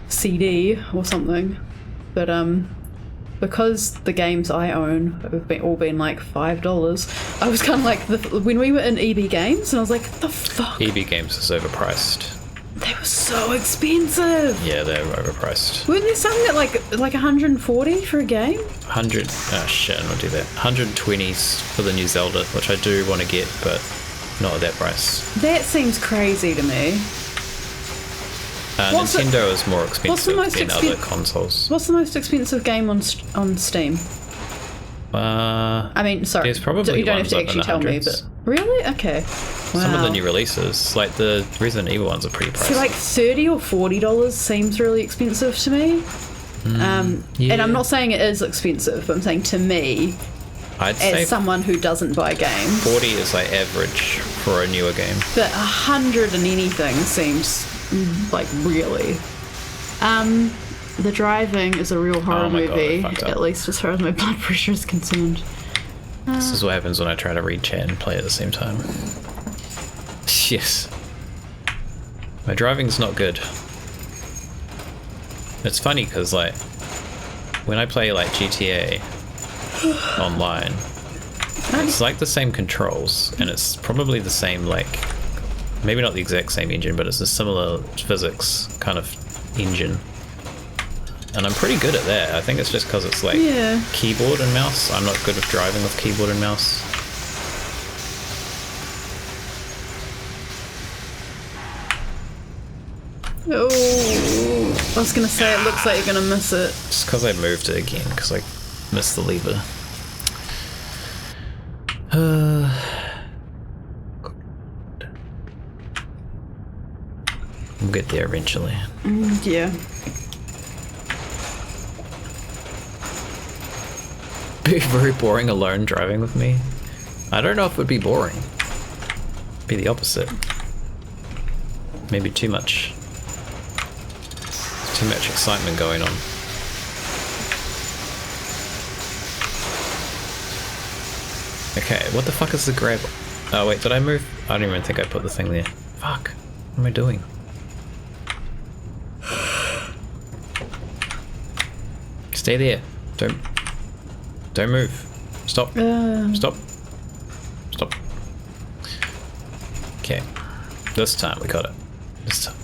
CD or something. But because the games I own have all been like $5, I was kind of like, when we were in EB Games, and I was like, the fuck? EB Games is overpriced. They were so expensive. Yeah, they're overpriced. Weren't there some at like 140 for a game? 100. Oh shit, I don't do that. 120s for the new Zelda, which I do want to get, but not at that price. That seems crazy to me. Nintendo is more expensive than other consoles. What's the most expensive game on Steam? I mean, sorry. There's probably you don't have ones to up in actually the tell me, hundreds. but really, okay. Wow. Some of the new releases, like the Resident Evil ones, are pretty pricey. See, like $30 or $40 seems really expensive to me. Yeah. And I'm not saying it is expensive, but I'm saying to me, I'd say as someone who doesn't buy games, 40 is like average for a newer game. but 100 and anything seems like really. The driving is a real horror Oh my God, I movie, fucked up. at least as far as my blood pressure is concerned. This is what happens when I try to read chat and play at the same time. Yes. My driving's not good. It's funny because, like, when I play, like, GTA online, it's like the same controls, and it's probably the same, like, maybe not the exact same engine, but it's a similar physics kind of engine. And I'm pretty good at that. I think it's just because it's like keyboard and mouse. I'm not good with driving with keyboard and mouse. Oh, I was going to say it looks like you're going to miss it. Just because I moved it again, because I missed the lever. We'll get there eventually. Yeah. Be very boring alone driving with me. I don't know if it would be boring. Be the opposite. Maybe too much excitement going on. Okay, what the fuck is the grab? Oh wait, did I move? I don't even think I put the thing there. Fuck. What am I doing? Stay there. Don't move. Stop. Stop. Stop. Okay. This time we got it. This time.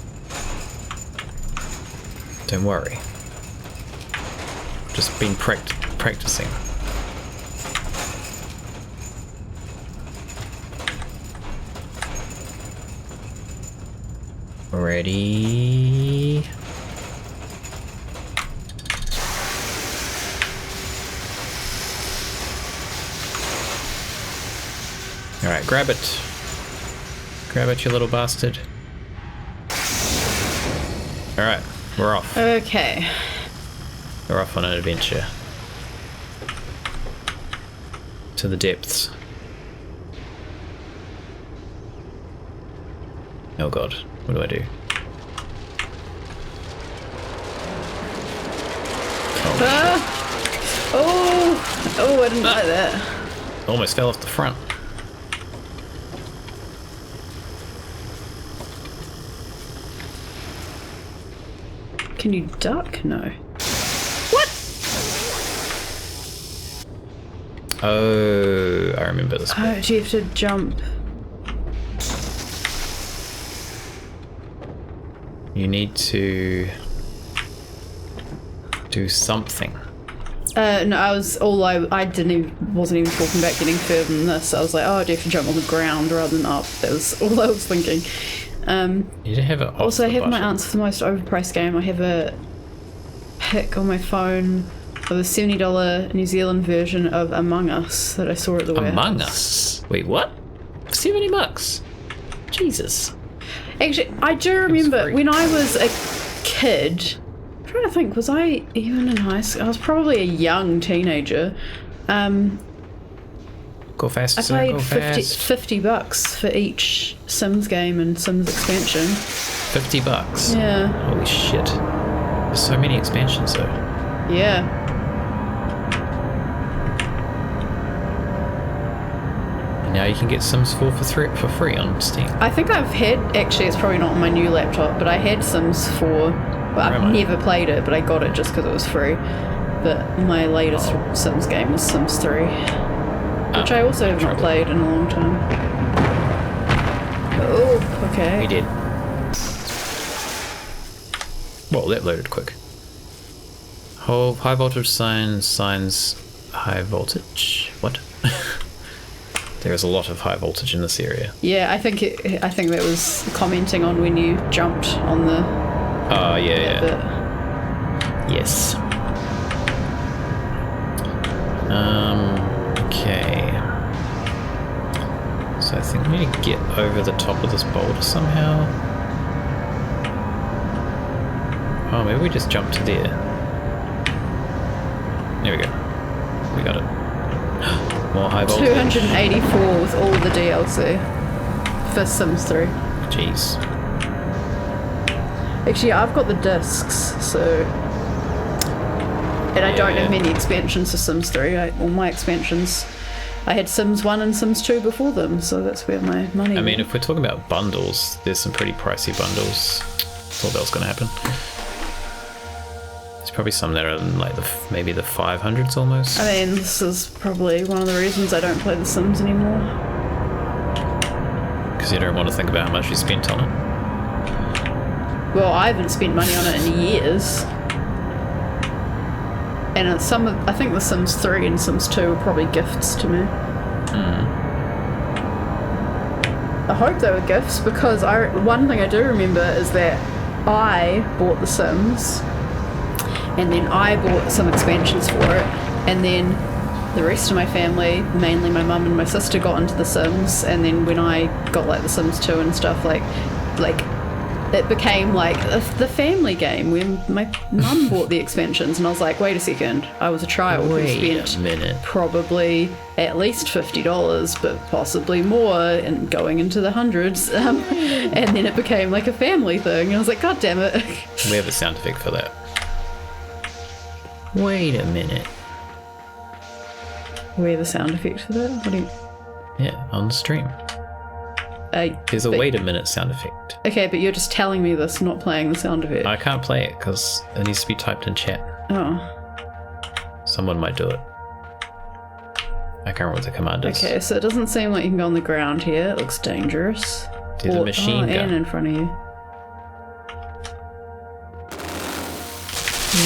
Don't worry. Just been practicing. Ready? Alright, grab it. Grab it, you little bastard. Alright, we're off. Okay. We're off on an adventure. To the depths. Oh god, what do I do? Oh, I didn't like that. Almost fell off the front. Can you duck? No. What? Oh, I remember this. Oh, do you have to jump? You need to do something. No, I wasn't even talking about getting further than this. I was like, oh, do you have to jump on the ground rather than up? That was all I was thinking. You didn't have it off Also, I the have my button. answer for the most overpriced game. I have a pic on my phone of a $70 New Zealand version of Among Us that I saw at the warehouse. Among Us? Wait, what? $70? Jesus. Actually, I do remember free. when I was a kid. I'm trying to think, was I even in high school? I was probably a young teenager. Go fast, I sir, paid go fast. $50 for each Sims game and Sims expansion. $50? Yeah. Holy shit. There's so many expansions though. Yeah. And now you can get Sims 4 for free on Steam. I think I've had, actually it's probably not on my new laptop, but I had Sims 4, but I've Really? never played it, but I got it just because it was free. But my latest Sims game is Sims 3, which I also have not played in a long time. Oh, okay. We did. Well, that loaded quick. Whole high voltage signs high voltage. What? There is a lot of high voltage in this area. Yeah, I think that was commenting on when you jumped on the. Oh yeah. Bit. Yes. Okay. So I think we need to get over the top of this boulder somehow. Oh, maybe we just jump to there. There we go. We got it. More high voltage. 284 with all the DLC for Sims 3. Jeez. Actually, I've got the discs, so. And I don't have many expansions for Sims 3. All my expansions, I had Sims 1 and Sims 2 before them, so that's where my money I mean, if we're talking about bundles, there's some pretty pricey bundles. Thought that was going to happen. There's probably some that are in like maybe the 500s almost. I mean, this is probably one of the reasons I don't play The Sims anymore. Because you don't want to think about how much you spent on it. Well, I haven't spent money on it in years. And I think The Sims 3 and Sims 2 are probably gifts to me. I hope they were gifts because one thing I do remember is that I bought The Sims and then I bought some expansions for it, and then the rest of my family, mainly my mum and my sister, got into The Sims, and then when I got like The Sims 2 and stuff, like it became like the family game when my mum bought the expansions, and I was like, wait a second, I was a child who spent probably at least $50, but possibly more, and going into the hundreds, and then it became like a family thing, and I was like, god damn it. We have a sound effect for that. Wait a minute. We have a sound effect for that? What do you... Yeah, on the stream. There's a wait a minute sound effect. Okay, but you're just telling me this, not playing the sound effect. I can't play it because it needs to be typed in chat. Oh. Someone might do it. I can't remember what the command is. Okay, so it doesn't seem like you can go on the ground here. It looks dangerous. There's a machine gun. And in front of you.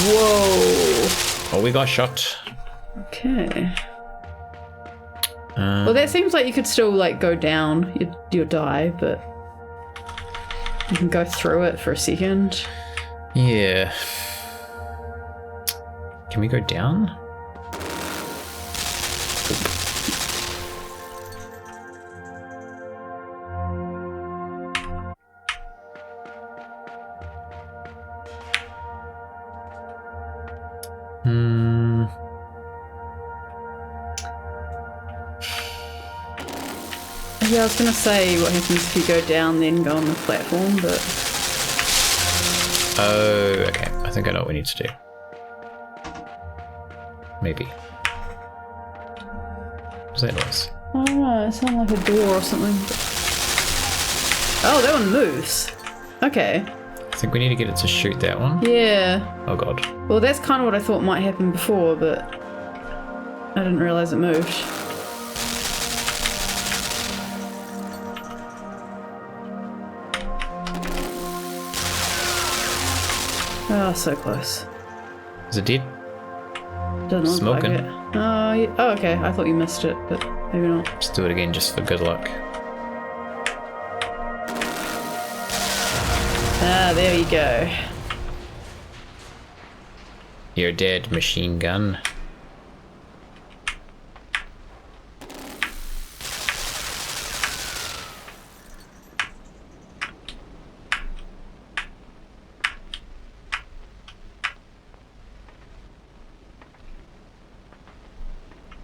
Whoa. Oh, we got shot. Okay. Well, that seems like you could still like go down. You'll die, but you can go through it for a second. Yeah. Can we go down? Yeah, I was gonna say what happens if you go down then go on the platform, but... Oh, okay. I think I know what we need to do. Maybe. What's that noise? I don't know, it sounded like a door or something. Oh, that one moves. Okay. I think we need to get it to shoot that one. Yeah. Oh god. Well, that's kind of what I thought might happen before, but I didn't realise it moved. Oh, so close. Is it dead? Doesn't look Smoking. like it. Oh, yeah. Oh, okay. I thought you missed it, but maybe not. Let's do it again just for good luck. Ah, there you go. You're dead, machine gun.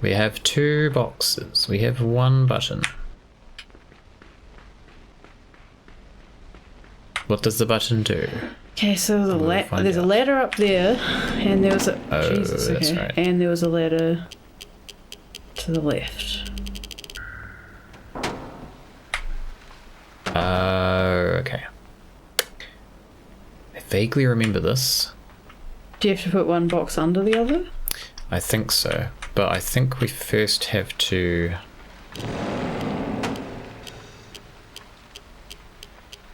We have 2 boxes. We have 1 button. What does the button do? Okay, so there's a ladder up there, and there was a Jesus, that's okay, right. and there was a ladder to the left. Okay. I vaguely remember this. Do you have to put one box under the other? I think so, but I think we first have to...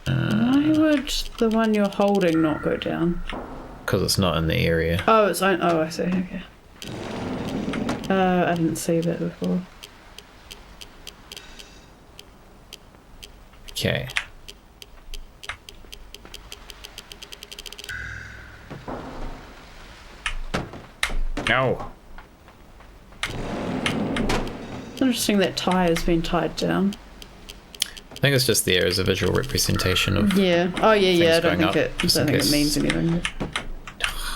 I would the one you're holding not go down? Because it's not in the area. Oh, it's on. Oh, I see. Okay. I didn't see that before. Okay. No. It's interesting that tie has been tied down. I think it's just there as a visual representation of. Yeah. Oh yeah. I don't think it means anything.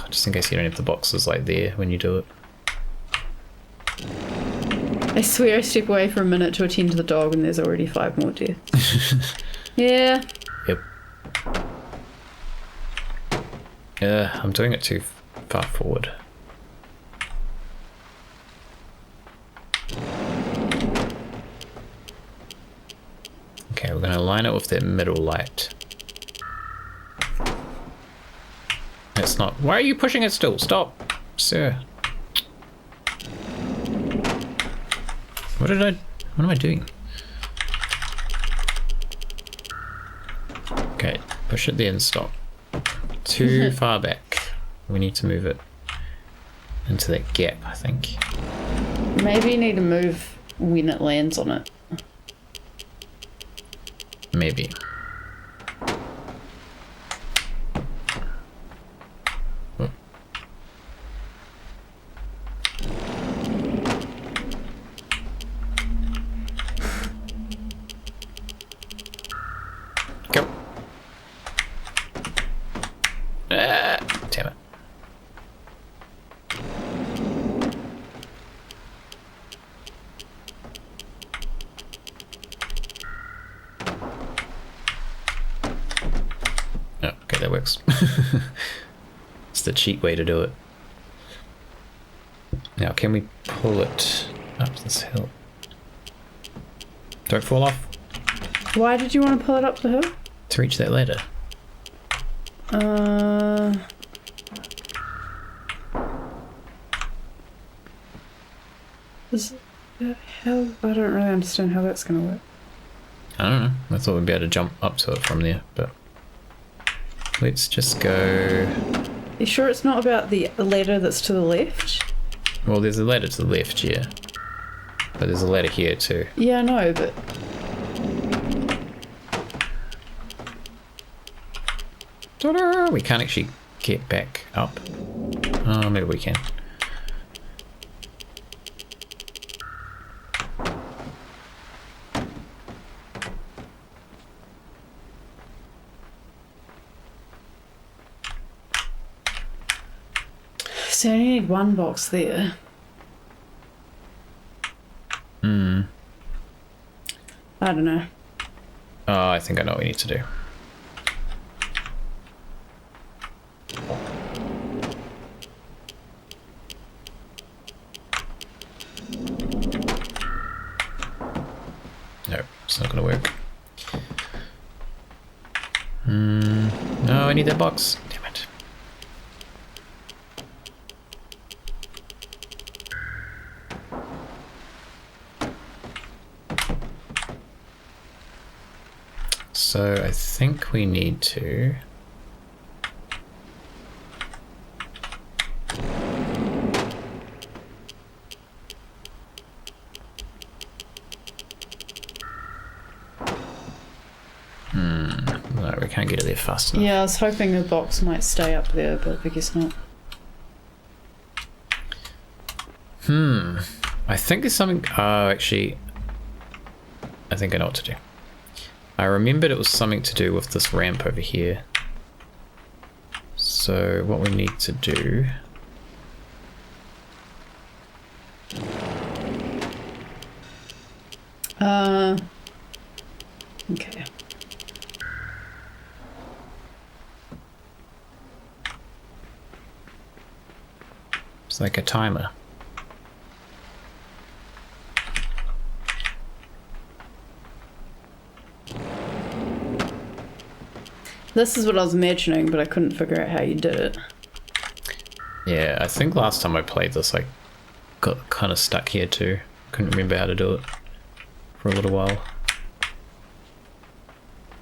Just in case you don't have the boxes like there when you do it. I swear I step away for a minute to attend to the dog and there's already 5 more deaths. Yeah. Yep. I'm doing it too far forward. Okay, we're going to line it with that middle light. It's not. Why are you pushing it still? Stop, sir. What am I doing? Okay, push it there and stop. Too far back. We need to move it into that gap, I think. Maybe you need to move when it lands on it. Maybe. Oh. Go. Damn it. Oh, okay, that works. It's the cheap way to do it. Now, can we pull it up this hill? Don't fall off. Why did you want to pull it up the hill? To reach that ladder. How? I don't really understand how that's going to work. I don't know. I thought we'd be able to jump up to it from there, but let's just go. You sure it's not about the ladder that's to the left? Well, there's a ladder to the left, yeah. But there's a ladder here too. Yeah, I know, but... Ta-da! We can't actually get back up. Oh, maybe we can. So you only need one box there. I don't know. Oh, I think I know what we need to do. No, it's not gonna work. No, I need that box. Damn it. So I think we need to... No, we can't get it there fast enough. Yeah, I was hoping the box might stay up there, but I guess not. I think there's something... Oh, actually... I think I know what to do. I remembered it was something to do with this ramp over here. So what we need to do... Okay. It's like a timer. This is what I was imagining, but I couldn't figure out how you did it. Yeah, I think last time I played this I got kind of stuck here too. Couldn't remember how to do it for a little while.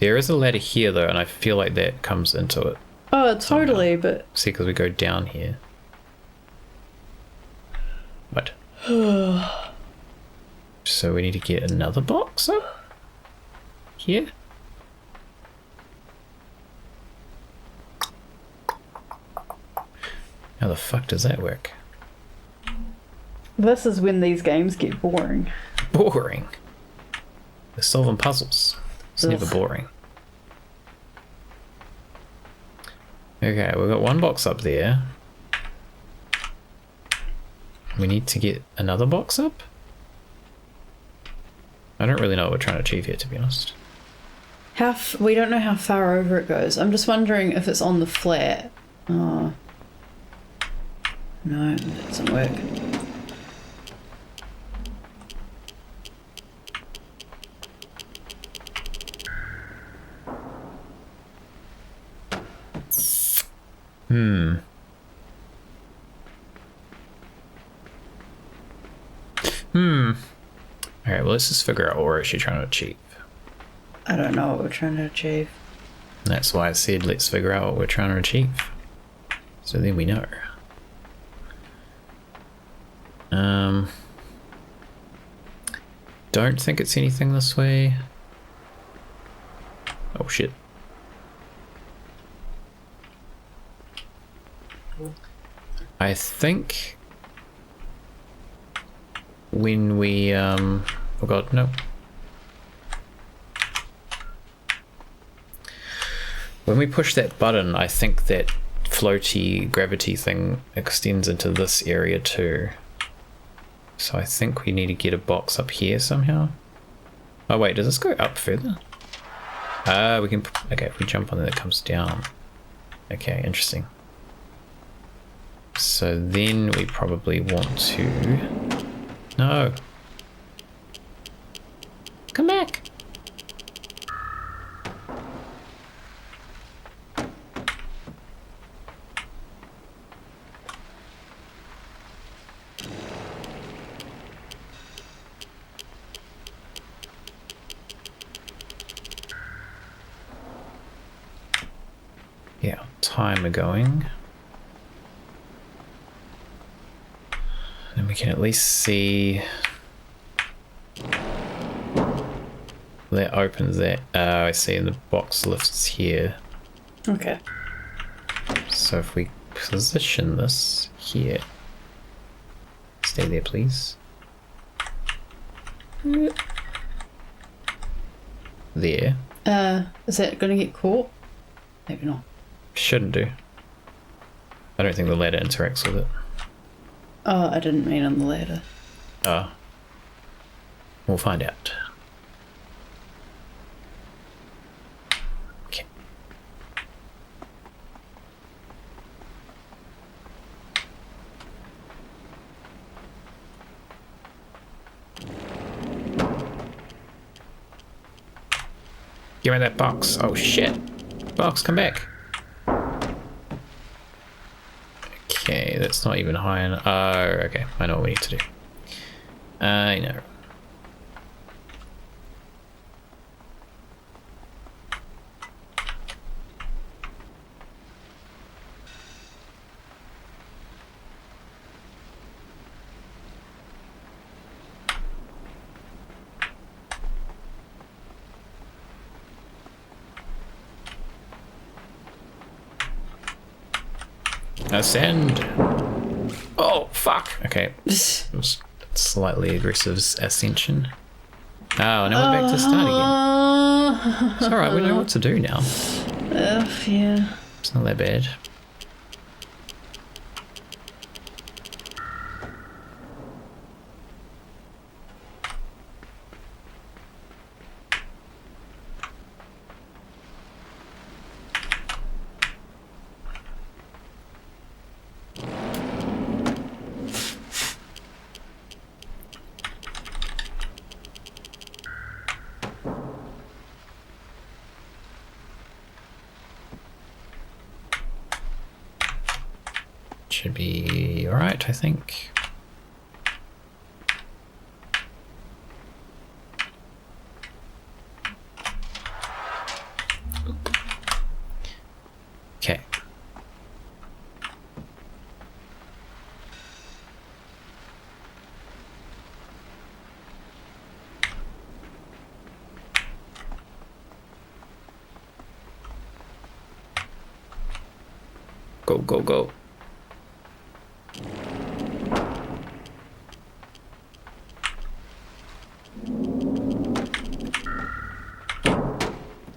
There is a ladder here though, and I feel like that comes into it. Oh, totally, but... See, because we go down here. What? So we need to get another box up? Here? How the fuck does that work? This is when these games get boring. Boring? We're solving puzzles. It's never boring. Okay, we've got one box up there. We need to get another box up? I don't really know what we're trying to achieve here, to be honest. We don't know how far over it goes. I'm just wondering if it's on the flat. Oh. No, that doesn't work. Alright, well let's just figure out what we're actually trying to achieve. I don't know what we're trying to achieve. That's why I said let's figure out what we're trying to achieve. So then we know. Don't think it's anything this way. Oh shit. I think when we oh god, no. When we push that button, I think that floaty gravity thing extends into this area too. So I think we need to get a box up here somehow. Oh wait, does this go up further? We can, okay, if we jump on there, it comes down. Okay, interesting. So then we probably want to... No! Come back! Yeah, timer going. And we can at least see that opens that. I see, and the box lifts here. Okay. So if we position this here, stay there, please. There. Is that going to get caught? Maybe not. Shouldn't do. I don't think the ladder interacts with it. Oh, I didn't mean on the ladder. Oh. We'll find out. Okay. Give me that box. Oh shit. Box, come back. Okay, that's not even high enough. Oh, okay. I know what we need to do. I know. Ascend. Oh, fuck. Okay. It was slightly aggressive ascension. Oh, now we're back to start again. It's alright, we know what to do now. Yeah. It's not that bad. Should be alright, I think. Go, go, go.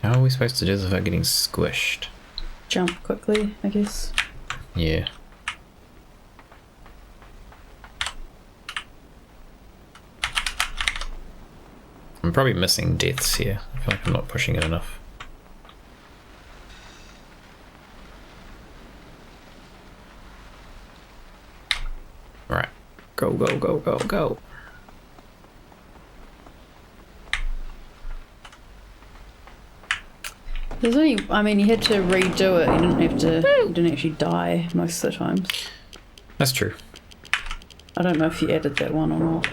How are we supposed to do this without getting squished? Jump quickly, I guess. Yeah. I'm probably missing deaths here. I feel like I'm not pushing it enough. Right. Go, go, go, go, go. There's only, I mean, you had to redo it. You didn't have to, you didn't actually die most of the times. That's true. I don't know if you added that one or not.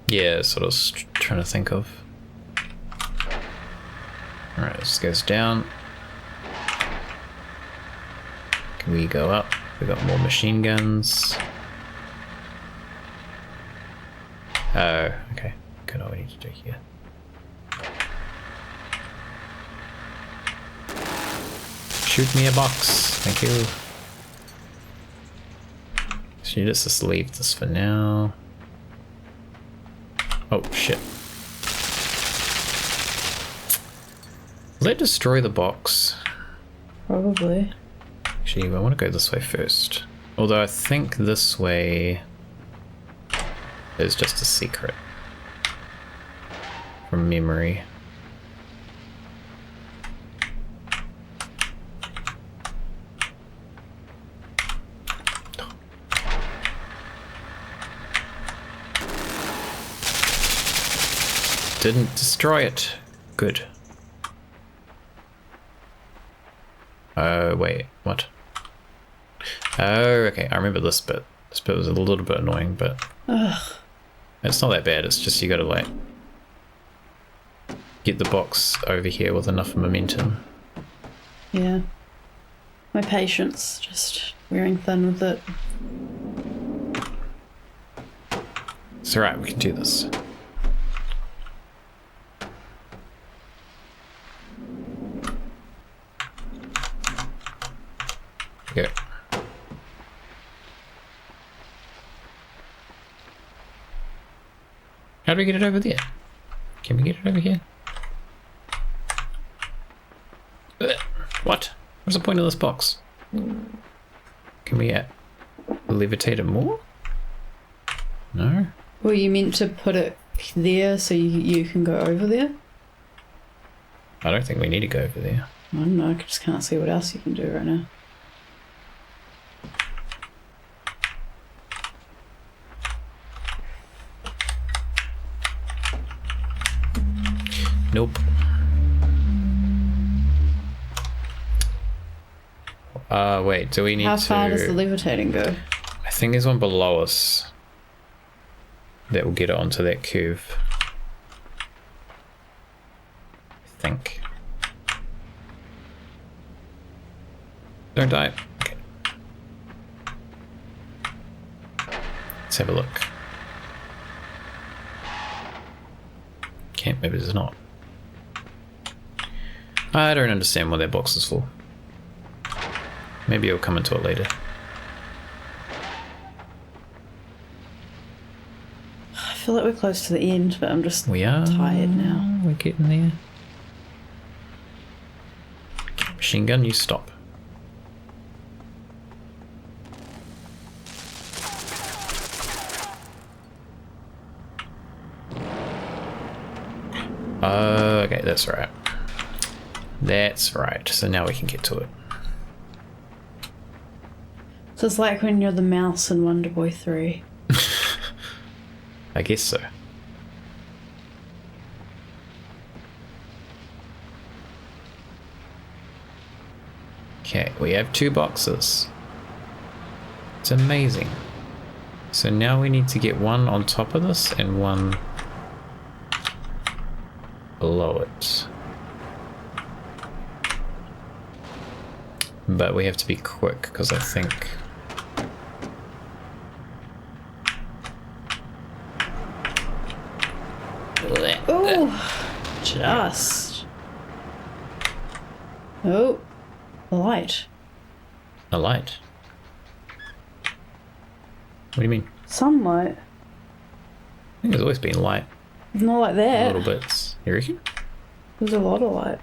Yeah, that's what I was trying to think of. Alright, this goes down. Can we go up? We got more machine guns. Oh, okay. Good, all we need to do here. Shoot me a box, thank you. So let's just leave this for now. Oh shit. Will that destroy the box? Probably. Actually, I want to go this way first. Although I think this way is just a secret. From memory. Didn't destroy it. Good. Oh, wait, what? Oh, okay, I remember this bit. This bit was a little bit annoying, but it's not that bad. It's just you gotta, like, get the box over here with enough momentum. Yeah. My patience just wearing thin with it. It's alright, we can do this. Go. How do we get it over there? Can we get it over here? What? What's the point of this box? Can we levitate it more? No? Well, you meant to put it there so you can go over there? I don't think we need to go over there. I don't know, I just can't see what else you can do right now. Nope. Wait, do we need to... How far does the levitating go? I think there's one below us that will get it onto that curve. I think. Don't die. Okay. Let's have a look. Okay, maybe there's not. I don't understand what that box is for. Maybe I'll come into it later. I feel like we're close to the end, but I'm just We are tired now. We're getting there. Machine gun, you stop. Okay, that's right. That's right. So now we can get to it. So it's like when you're the mouse in Wonder Boy 3. I guess so. Okay, we have 2 boxes. It's amazing. So now we need to get one on top of this and one below it. But we have to be quick because I think... Oh, just. Oh, the light. A light. What do you mean? Sunlight. I think there's always been light. Not like that. Little bits. You reckon? There's a lot of light.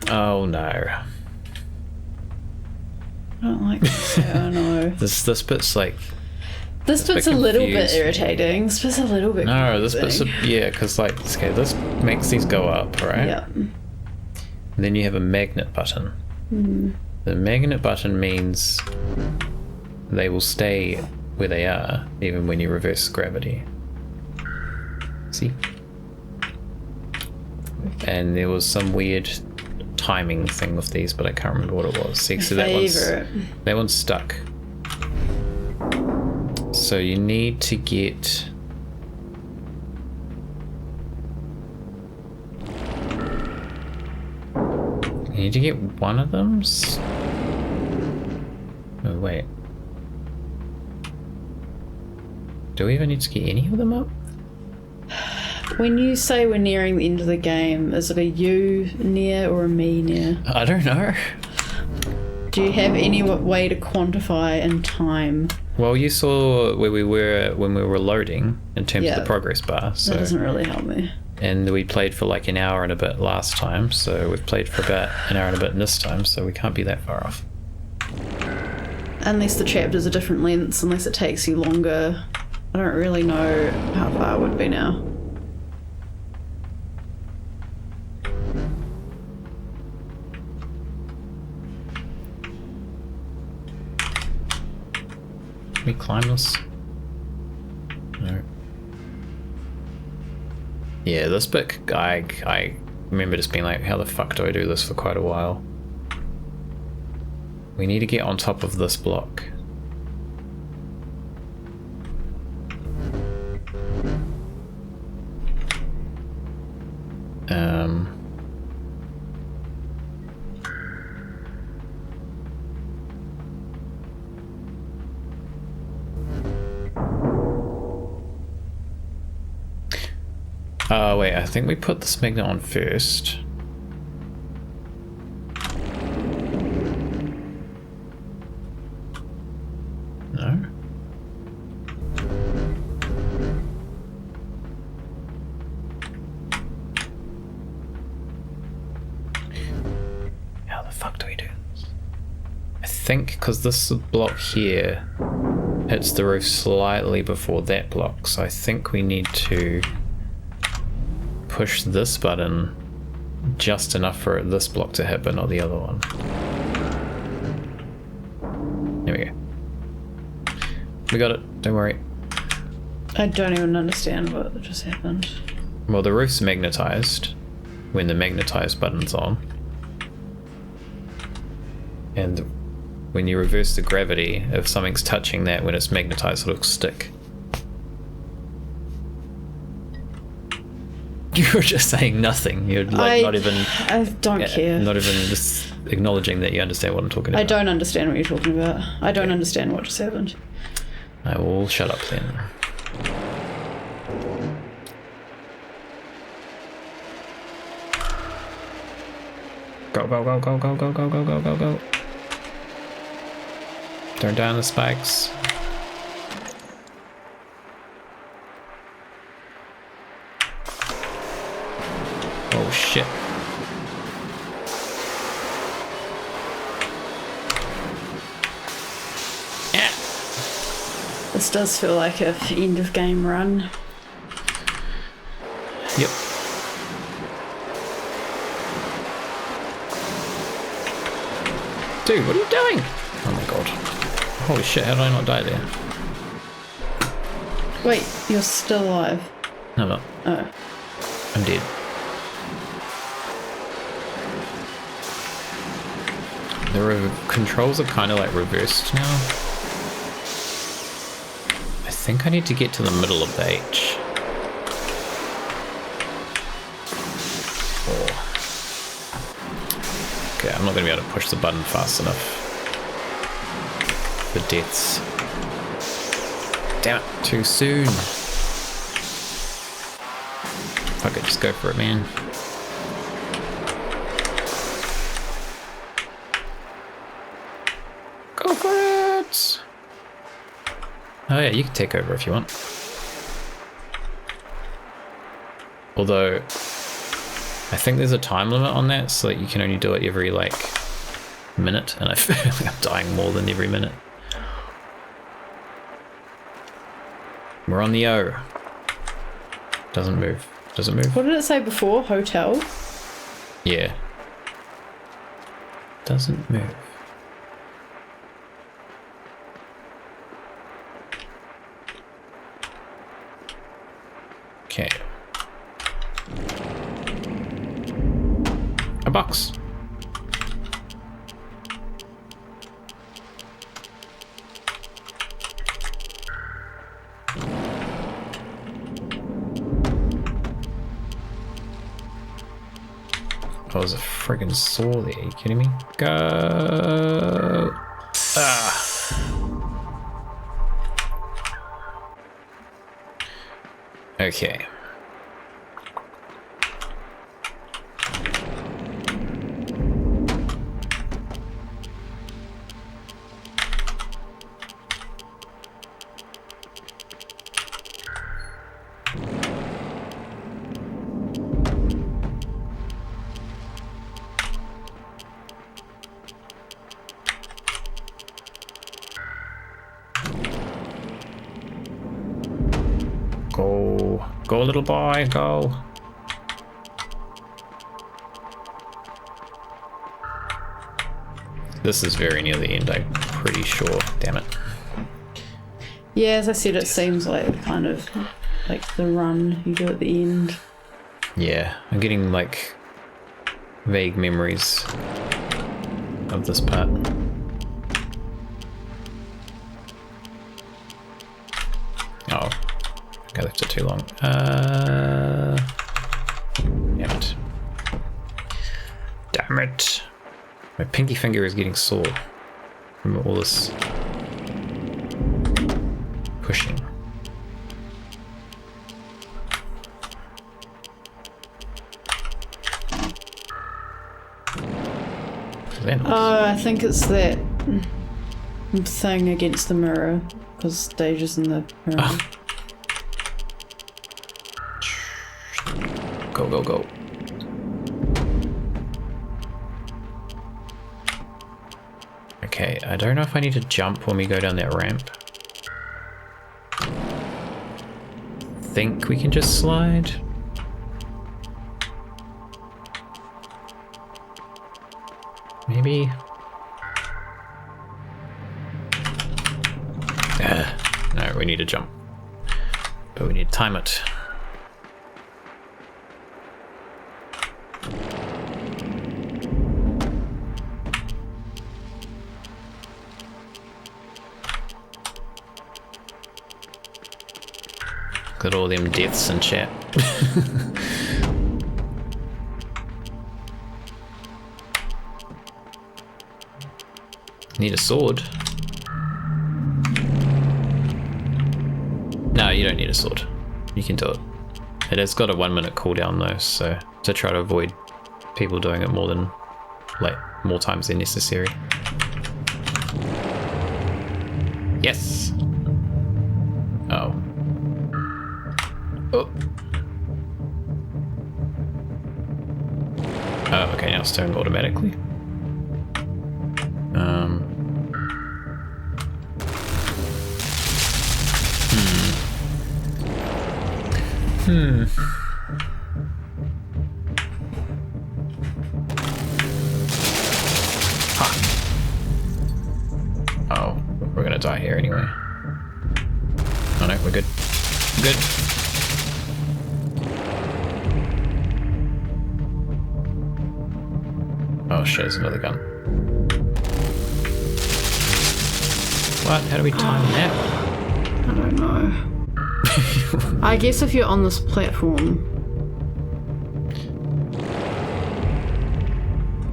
Oh no. I don't like this. Oh no. This bit's like... This bit's a little bit confused me. irritating. This bit's a little bit No, this confusing. bit's... Yeah, because like, okay, this makes these go up, right? Yeah. And then you have a magnet button. The magnet button means they will stay where they are even when you reverse gravity. See? And there was some weird timing thing with these, but I can't remember what it was. See, so that one's stuck. So you need to get... You need to get one of them? Oh, wait. Do we even need to get any of them up? When you say we're nearing the end of the game, is it a you near or a me near? I don't know. Do you have any way to quantify in time? Well, you saw where we were when we were loading in terms of the progress bar. So. That doesn't really help me. And we played for like an hour and a bit last time, so we've played for about an hour and a bit this time, so we can't be that far off. Unless the chapters are different lengths, unless it takes you longer. I don't really know how far it would be now. Can we climb this? No. Yeah, this bit, I remember just being like, how the fuck do I do this for quite a while? We need to get on top of this block. Oh wait, I think we put this magnet on first. No? How the fuck do we do this? I think because this block here hits the roof slightly before that block, so I think we need to push this button just enough for this block to hit, but not the other one. There we go. We got it, don't worry. I don't even understand what just happened. Well, the roof's magnetized when the magnetized button's on. And when you reverse the gravity, if something's touching that when it's magnetized, it'll stick. You were just saying nothing. You're like not even... I don't care. Not even just acknowledging that you understand what I'm talking about. I don't understand what you're talking about. I don't understand what just happened. I will shut up then. Go, go, go, go, go, go, go, go, go, go, go. Turn down the spikes. Oh shit. Yeah. This does feel like a end of game run. Yep. Dude, what are you doing? Oh my god. Holy shit, how did I not die there? Wait, you're still alive. No, I'm not. Oh. I'm dead. The controls are kind of like reversed now. I think I need to get to the middle of the H. Oh. Okay, I'm not going to be able to push the button fast enough. The deaths. Damn it, too soon. Fuck it, just go for it, man. Go for it! Oh yeah, you can take over if you want. Although, I think there's a time limit on that, so like, you can only do it every like minute, and I feel like I'm dying more than every minute. We're on the O. Doesn't move. Does it move? What did it say before? Hotel? Yeah. Doesn't move. Okay. A box. Oh, there's a friggin' saw there. Are you kidding me? Go! Ah! Okay. Go. Go, little boy, go. This is very near the end, I'm pretty sure. Damn it. Yeah, as I said, it seems like kind of like the run you do at the end. Yeah, I'm getting like vague memories of this part. Oh. I left it too long. Damn it. Damn it. My pinky finger is getting sore from all this pushing. Oh, I think it's that thing against the mirror, because Stage is in the mirror. Oh. Go, go, go. Okay, I don't know if I need to jump when we go down that ramp. Think we can just slide? Maybe? No, we need to jump. But we need to time it. Got all them deaths and chat. Need a sword. No, you don't need a sword. You can do it. It has got a 1 minute cooldown though, so to try to avoid people doing it more than, like, more times than necessary. Yes! Oh. Oh. Oh, okay, now it's turned automatically. Ha. Oh, we're gonna die here anyway. Oh no, we're good. Good. Oh shit, there's another gun. What? How do we time that one? I don't know. I guess if you're on this platform.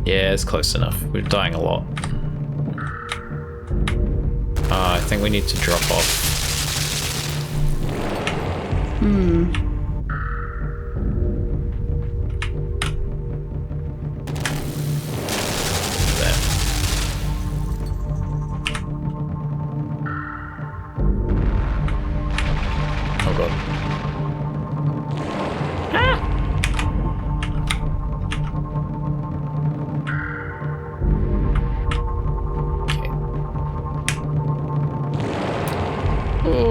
Yeah, it's close enough. We're dying a lot. I think we need to drop off. There.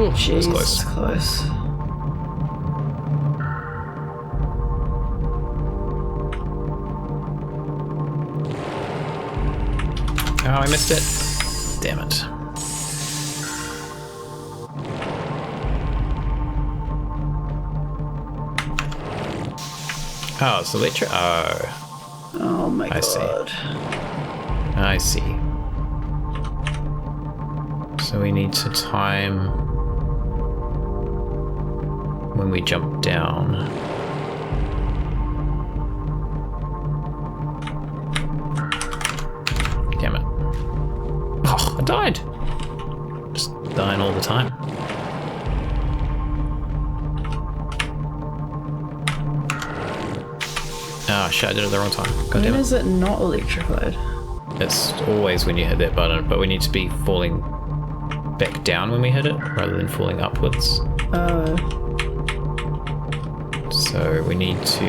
Ooh, that was Jeez, close. close. Oh, I missed it. Damn it. Oh, it's electric. Oh, Oh my I see. god. I see. So we need to time when we jump down. Damn it. Oh, I died. Just dying all the time. Oh shit, I did it the wrong time. God When damn it. is it not electrified? It's always when you hit that button, but we need to be falling back down when we hit it rather than falling upwards. Oh. So we need to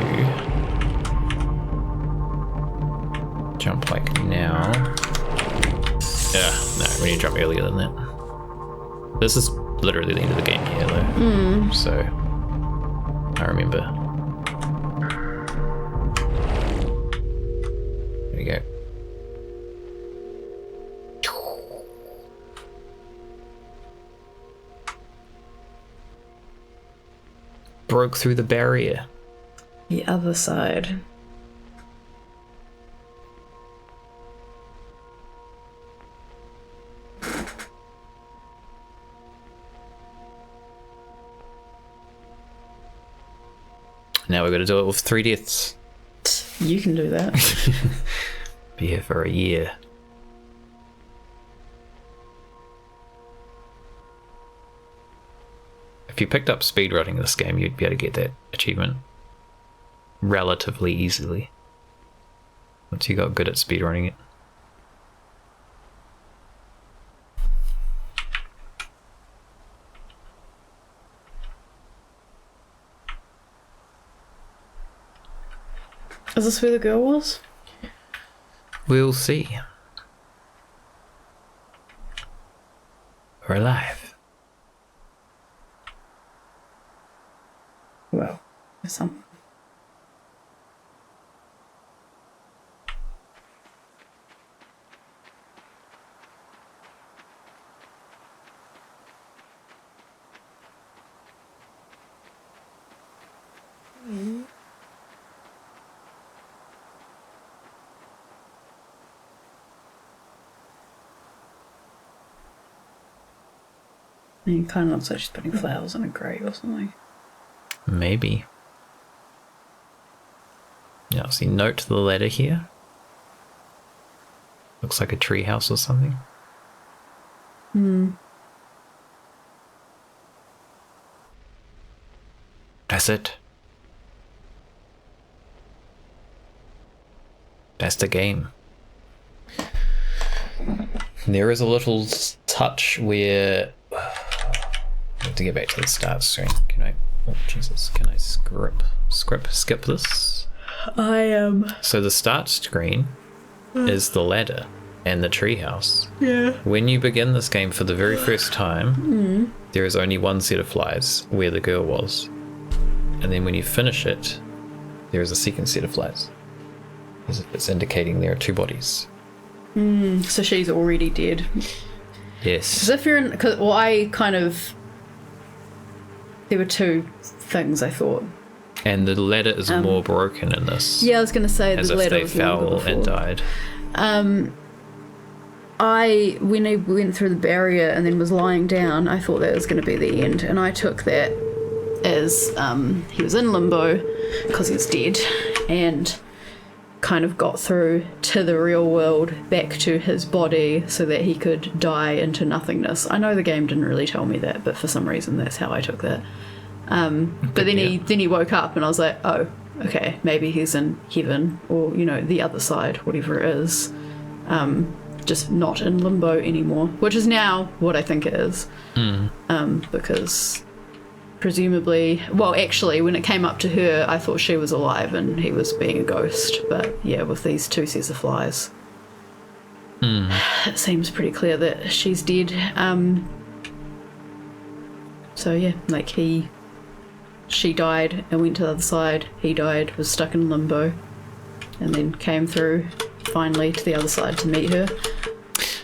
jump like now. Yeah, no, we need to jump earlier than that. This is literally the end of the game here though. So I remember. There we go. Broke through the barrier. The other side. Now we've got to do it with 3 deaths. You can do that. Be here for a year. If you picked up speedrunning this game, you'd be able to get that achievement relatively easily. Once you got good at speedrunning it. Is this where the girl was? We'll see. We're alive. Well, there's some. I mean, it kind of looks like she's putting flowers in a grate or something. Maybe. Yeah, see, note to the ladder here. Looks like a tree house or something. That's it. That's the game. There is a little touch where I have to get back to the start screen. Can I? Oh Jesus! Can I skip this? I am. So the start screen is the ladder and the treehouse. Yeah. When you begin this game for the very first time, there is only one set of flies where the girl was, and then when you finish it, there is a second set of flies, as if it's indicating there are 2 bodies. So she's already dead. Yes. Because if you're in, well, I kind of. There were 2 things I thought. And the ladder is more broken in this. Yeah, I was going to say as the if ladder they was longer fell and before. died. When I went through the barrier and then was lying down, I thought that was going to be the end, and I took that as he was in limbo because he's dead, and kind of got through to the real world, back to his body, so that he could die into nothingness. I know the game didn't really tell me that, but for some reason that's how I took that. But then he woke up, and I was like, oh, okay, maybe he's in heaven, or the other side, whatever it is. Just not in limbo anymore, which is now what I think it is. Because presumably, well, actually, when it came up to her, I thought she was alive and he was being a ghost. But yeah, with these 2 sets of flies, it seems pretty clear that she's dead. So yeah, like she died and went to the other side. He died, was stuck in limbo, and then came through finally to the other side to meet her.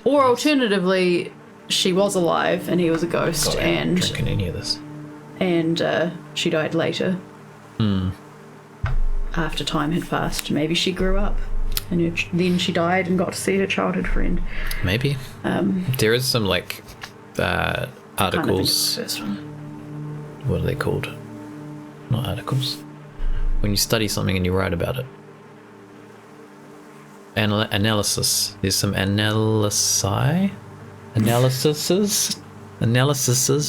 Or alternatively, she was alive and he was a ghost, and drinking any of this. And she died later. After time had passed. Maybe she grew up and then she died and got to see her childhood friend. Maybe. There is some like articles. The first one. What are they called? Not articles. When you study something and you write about it. Analysis. There's some analyses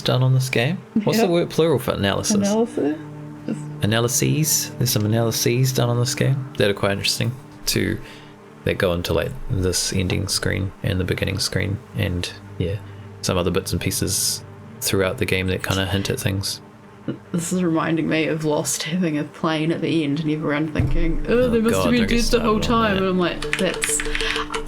done on this game. What's the word plural for analysis? Analyses. There's some analyses done on this game that are quite interesting. That go into like this ending screen and the beginning screen, and some other bits and pieces throughout the game that kind of hint at things. This is reminding me of Lost having a plane at the end and everyone thinking, they must have been dead the whole time. And I'm like,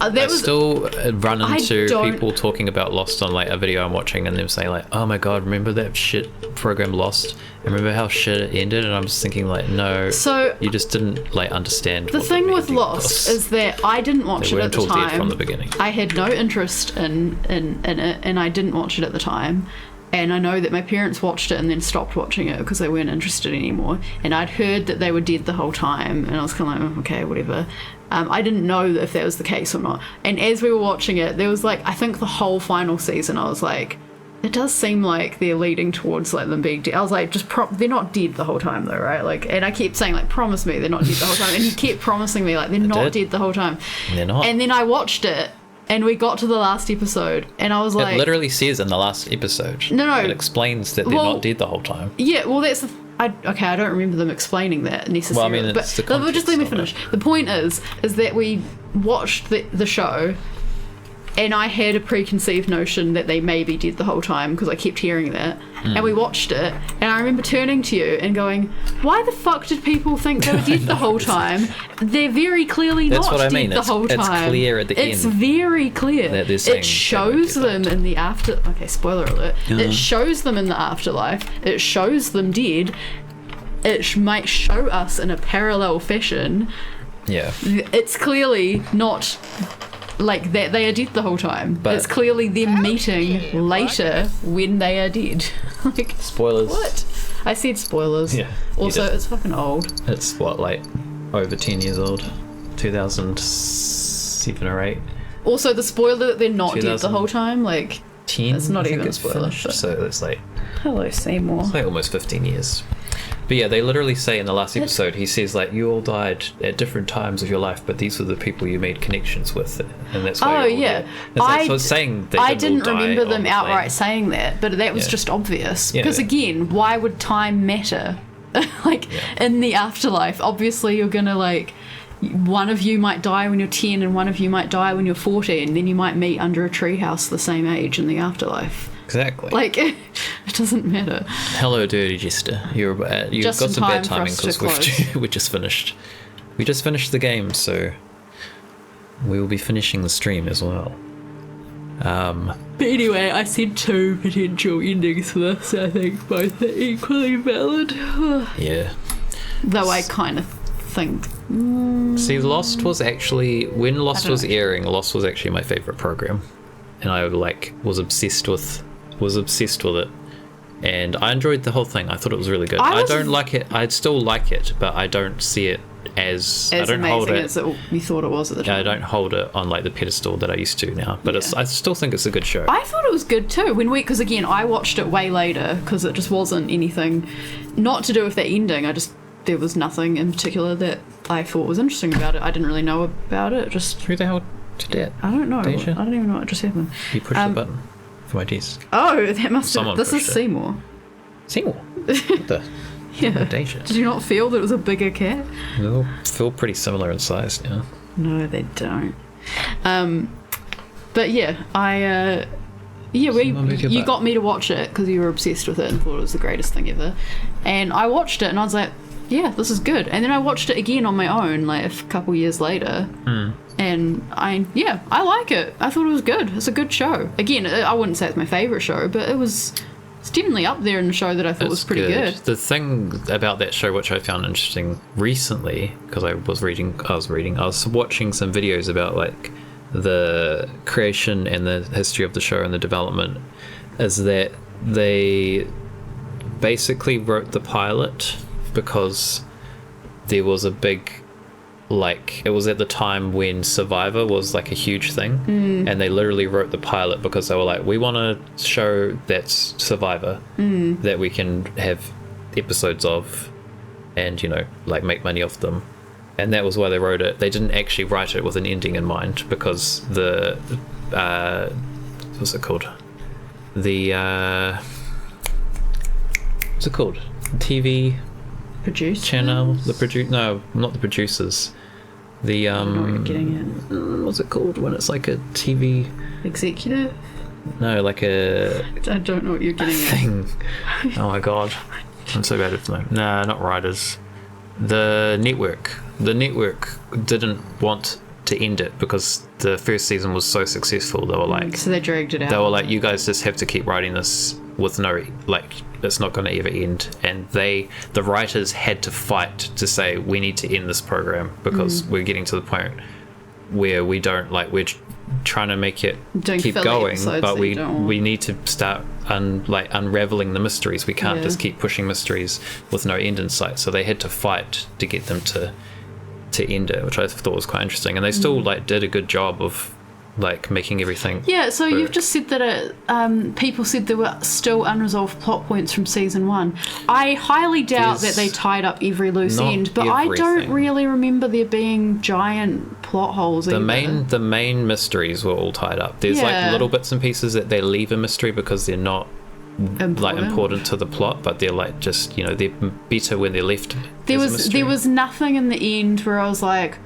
I still run into people talking about Lost on like a video I'm watching and them saying like, oh my god, remember that shit program Lost? And remember how shit it ended? And I'm just thinking like, no, so you just didn't like understand. The thing with Lost is that I didn't watch it at the time. From the beginning. I had no interest in it, and I didn't watch it at the time. And I know that my parents watched it and then stopped watching it because they weren't interested anymore. And I'd heard that they were dead the whole time, and I was kind of like, okay, whatever. I didn't know if that was the case or not. And as we were watching it, there was like, I think the whole final season, I was like, it does seem like they're leading towards like them being dead. I was like, they're not dead the whole time though, right? Like, and I kept saying like, promise me they're not dead the whole time. And he kept promising me like, they're not dead the whole time. They're not. And then I watched it. And we got to the last episode, and I was like... It literally says in the last episode. No. It explains that they're not dead the whole time. Yeah, well, that's... I don't remember them explaining that necessarily. Well, I mean, it's the context. But just let me finish. The point is that we watched the show, and I had a preconceived notion that they maybe did the whole time, because I kept hearing that. And we watched it, and I remember turning to you and going, why the fuck did people think they were dead the whole time? They're very clearly not dead the whole time. It's clear at the end. It's very clear. That it shows them in the after... Okay, spoiler alert. It shows them in the afterlife. It shows them dead. It might show us in a parallel fashion. Yeah. It's clearly not... like that they are dead the whole time, but it's clearly them meeting later when they are dead. Like, spoilers. What? I said spoilers. Yeah. Also, it's fucking old. It's what, like over 10 years old, 2007 or 8. Also, the spoiler that they're not dead the whole time, like 10. It's not even a spoiler. So it's like, hello Seymour. It's like almost 15 years. But yeah, they literally say in the last episode, he says like, you all died at different times of your life, but these were the people you made connections with, and that's why. Oh yeah, so it's saying I didn't remember them outright saying that, but that was just obvious because again, why would time matter? In the afterlife, obviously you're gonna like. One of you might die when you're 10 and one of you might die when you're 40, and then you might meet under a treehouse the same age in the afterlife. Exactly. Like, it doesn't matter. Hello, Dirty Jester. You've got some bad timing because we just finished. We just finished the game, so we will be finishing the stream as well. But anyway, I said 2 potential endings for this. I think both are equally valid. Yeah. Though I kind of think... See, Lost was actually... When Lost was airing, Lost was actually my favourite program. And I was obsessed with it. And I enjoyed the whole thing. I thought it was really good. I don't like it. I still like it, but I don't see it as I don't amazing hold it as you thought it was at the time. I don't hold it on like the pedestal that I used to now. But I still think it's a good show. I thought it was good too. Because again, I watched it way later because it just wasn't anything, not to do with that ending. There was nothing in particular that I thought was interesting about it. I didn't really know about it. Just who the hell did that? I don't know. Deja? I don't even know what just happened. You pushed the button for my desk. Oh, that must have. This is it. Seymour. Seymour. What the? Yeah. Deja. Did you not feel that it was a bigger cat? They all feel pretty similar in size now. No, they don't. But yeah, you got me to watch it because you were obsessed with it and thought it was the greatest thing ever. And I watched it and I was like, yeah, this is good. And then I watched it again on my own, like a couple years later. And I like it. I thought it was good. It's a good show. Again, I wouldn't say it's my favourite show, but it was It's definitely up there in the show that I thought was pretty good. The thing about that show, which I found interesting recently, because I was watching some videos about like the creation and the history of the show and the development, is that they basically wrote the pilot because there was a big, like, it was at the time when Survivor was like a huge thing, and they literally wrote the pilot because they were like, we want to show that's Survivor that we can have episodes of and, you know, like make money off them. And that was why they wrote it. They didn't actually write it with an ending in mind, because the what's it called, TV Producers? channel, no, not the producers, the I don't know what you're getting at. what's it called when it's like a TV Executive? no, like a I don't know what you're getting thing. Oh my god, I'm so bad at them. Nah, not writers. The network didn't want to end it because the first season was so successful. They were like, so they dragged it out. They were like, you guys just have to keep writing this with no, like, it's not going to ever end. And the writers had to fight to say, we need to end this program because we're getting to the point where we don't, like, we're trying to make it keep going, but we need to start unraveling the mysteries. We can't just keep pushing mysteries with no end in sight. So they had to fight to get them to end it, which I thought was quite interesting. And they still like did a good job of like making everything. Yeah, so you've just said that people said there were still unresolved plot points from season 1. I highly doubt that they tied up every loose end, but I don't really remember there being giant plot holes either. The main mysteries were all tied up. There's like little bits and pieces that they leave a mystery because they're not important to the plot, but they're like, just, you know, they're better when they're left. There was nothing in the end where I was like,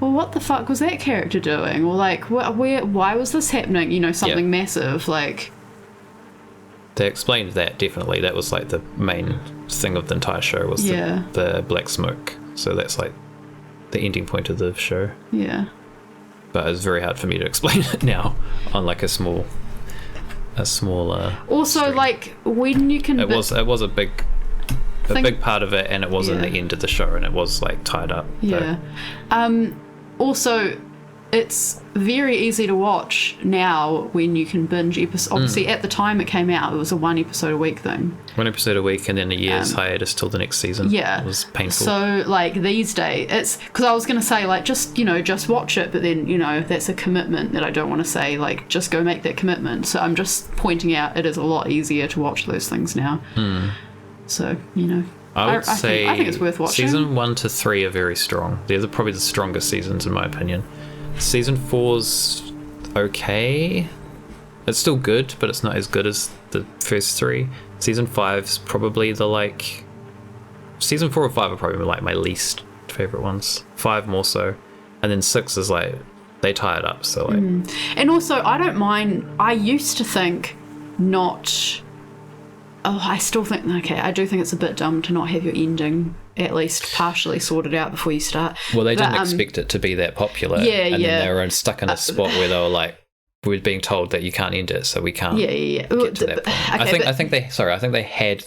well, what the fuck was that character doing? Or like, why was this happening? You know, something massive. Like, they explained that, definitely. That was like the main thing of the entire show was the black smoke. So that's like the ending point of the show. Yeah. But it's very hard for me to explain it now on like a smaller. Also, stream. Like when you can. It was a big part of it, and it wasn't the end of the show, and it was like tied up. Yeah. Also, it's very easy to watch now when you can binge episodes. Obviously, at the time it came out, it was a 1 episode a week thing. 1 episode a week, and then a year's hiatus till the next season. Yeah, it was painful. So, like these days, it's because I was going to say like just watch it, but then that's a commitment that I don't want to say like just go make that commitment. So I'm just pointing out it is a lot easier to watch those things now. So I would say I think it's worth watching. Season 1 to 3 are very strong. They're probably the strongest seasons in my opinion. Season 4's okay. It's still good, but it's not as good as the first 3. Season 5's probably Season 4 or 5 are probably like my least favorite ones. 5 more so, and then 6 is like they tie it up. So like, and also I don't mind. I used to think not. Oh, I still think, okay, I do think it's a bit dumb to not have your ending at least partially sorted out before you start. Well, they didn't expect it to be that popular. Then they were stuck in a spot where they were like, we're being told that you can't end it, so we can't get to that point. Okay, I think they had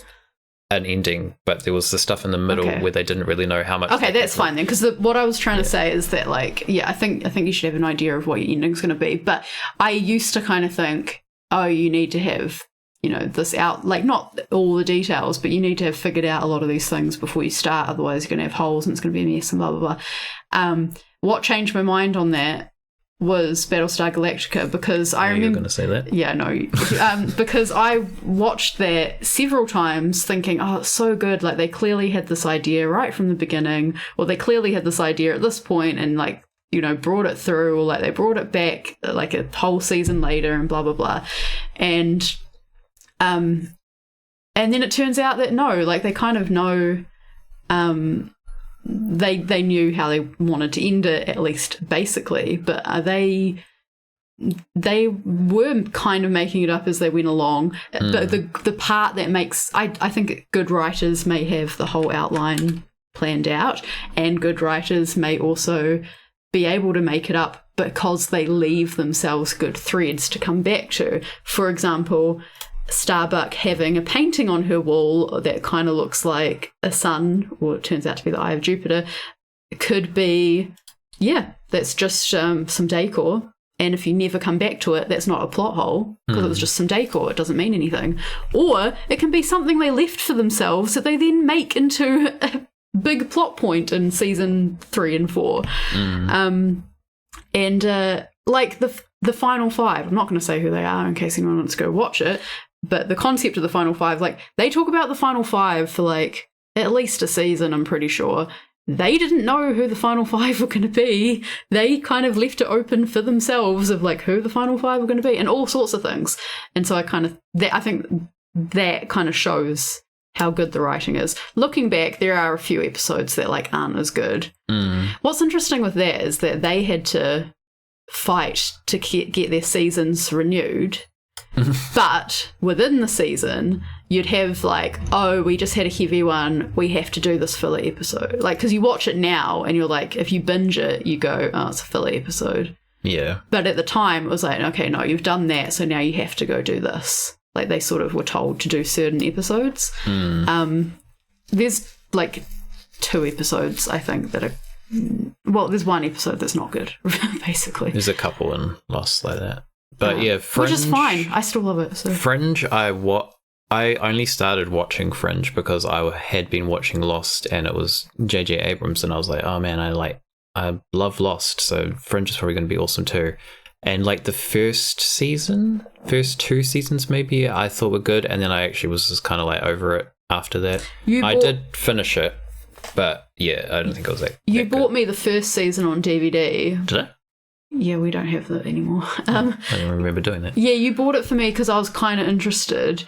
an ending, but there was the stuff in the middle where they didn't really know how much. Okay, that's fine then, because what I was trying to say is that, like, I think you should have an idea of what your ending's going to be, but I used to kind of think, oh, you need to have this out, like not all the details, but you need to have figured out a lot of these things before you start, otherwise you're going to have holes and it's going to be a mess and blah blah blah. What changed my mind on that was Battlestar Galactica, because I remember. You're going to say that? Yeah, no. Because I watched that several times thinking, oh, it's so good, like they clearly had this idea right from the beginning, or they clearly had this idea at this point and like brought it through, or like they brought it back like a whole season later and blah blah blah. And then it turns out that no, like they kind of know, they knew how they wanted to end it, at least basically, but they were kind of making it up as they went along. But the part that makes, I think good writers may have the whole outline planned out, and good writers may also be able to make it up because they leave themselves good threads to come back to. For example, Starbuck having a painting on her wall that kind of looks like a sun, or it turns out to be the Eye of Jupiter, could be, that's just some decor. And if you never come back to it, that's not a plot hole because it was just some decor. It doesn't mean anything. Or it can be something they left for themselves that they then make into a big plot point in season 3 and 4. Like the final 5, I'm not going to say who they are in case anyone wants to go watch it, but the concept of the final 5, like they talk about the final 5 for like at least a season, I'm pretty sure. They didn't know who the final 5 were going to be. They kind of left it open for themselves of like who the final 5 were going to be and all sorts of things. And so I think that kind of shows how good the writing is. Looking back, there are a few episodes that like aren't as good. What's interesting with that is that they had to fight to get their seasons renewed. But within the season, you'd have like, oh, we just had a heavy one, we have to do this filler episode. Like, because you watch it now and you're like, if you binge it, you go, oh, it's a filler episode. Yeah. But at the time, it was like, okay, no, you've done that, so now you have to go do this. Like, they sort of were told to do certain episodes. There's like 2 episodes, I think, that are... Well, there's 1 episode that's not good, basically. There's a couple in Lost like that. But yeah, Fringe... Which is fine. I still love it. So. Fringe, I only started watching Fringe because I had been watching Lost and it was J.J. Abrams and I was like, oh man, I love Lost, so Fringe is probably going to be awesome too. And like the first 2 seasons maybe, I thought were good, and then I actually was just kind of like over it after that. I did finish it, but yeah, I don't think it was like You bought me the first season on DVD. Did I? Yeah, we don't have that anymore. I don't remember doing that. Yeah, you bought it for me because I was kind of interested,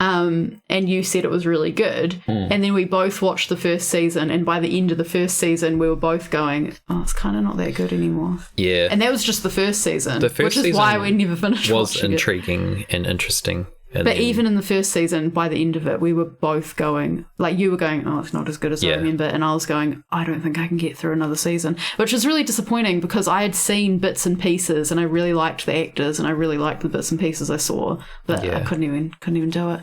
and you said it was really good. And then we both watched the first season, and by the end of the first season, we were both going, oh, it's kind of not that good anymore. Yeah. And that was just the first season, which is why we never finished watching it. Was intriguing and interesting. But even in the first season, by the end of it, we were both going, like you were going, oh, it's not as good as I remember. And I was going, I don't think I can get through another season, which was really disappointing because I had seen bits and pieces and I really liked the actors and I really liked the bits and pieces I saw, but I couldn't even do it.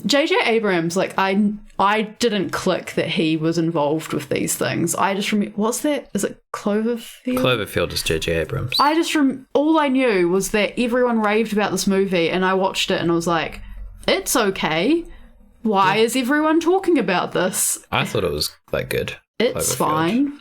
J.J. Abrams, like I didn't click that he was involved with these things. I just remember, what's that? Is it Cloverfield? Cloverfield is J.J. Abrams. All I knew was that everyone raved about this movie and I watched it and I was like, it's okay. Why is everyone talking about this? I thought it was like good. It's fine.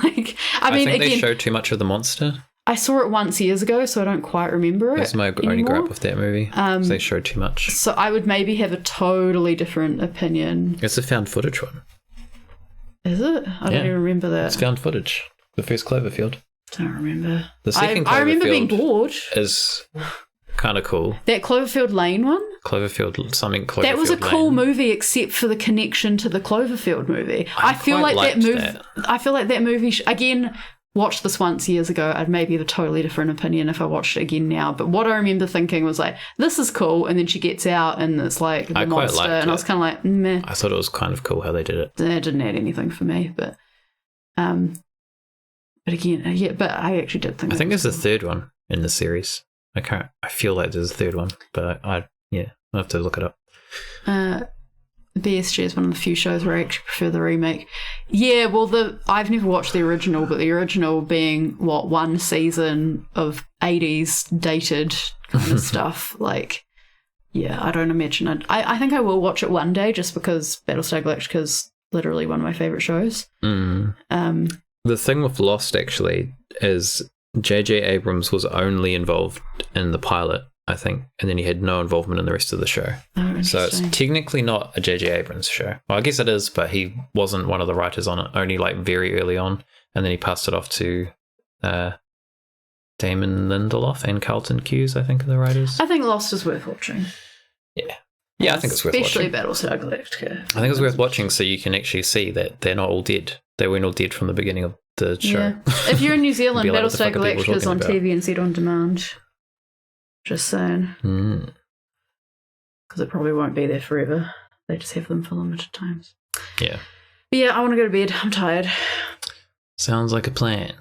Like, I mean, think again, they showed too much of the monster. I saw it once years ago, so I don't quite remember it. That's my only gripe with that movie. They showed too much. So I would maybe have a totally different opinion. It's a found footage one. Is it? I don't even remember that. It's found footage. The first Cloverfield. Don't remember. The second Cloverfield I remember being bored. Is kind of cool. That Cloverfield Lane one? Cloverfield That was a cool movie except for the connection to the Cloverfield movie. I feel like that movie again, watched this once years ago, I'd maybe have a totally different opinion if I watched it again now. But what I remember thinking was like, this is cool, and then she gets out and it's like the monster, and I was kind of like, meh. I thought it was kind of cool how they did it. It didn't add anything for me, but again, but I actually did think. I think there's a third one in the series. I feel like there's a third one, but I'll have to look it up. BSG is one of the few shows where I actually prefer the remake. Yeah, well, I've never watched the original, but the original being, one season of 80s dated kind of stuff. Like, yeah, I don't imagine it. I think I will watch it one day just because Battlestar Galactica is literally one of my favourite shows. The thing with Lost, actually, is J.J. Abrams was only involved in the pilot, I think, and then he had no involvement in the rest of the show. Oh, so it's technically not a J.J. Abrams show. Well, I guess it is, but he wasn't one of the writers on it, only like very early on, and then he passed it off to Damon Lindelof and Carlton Cuse, I think, are the writers. I think Lost is worth watching. Yeah, I think it's worth watching. Especially Battlestar Galactica. I think it's worth watching so you can actually see that they're not all dead. They weren't all dead from the beginning of the show. Yeah. If you're in New Zealand, like, Battlestar Galactica is on TV and set on demand. Just saying. Because it probably won't be there forever. They just have them for limited times. Yeah. But yeah, I want to go to bed. I'm tired. Sounds like a plan.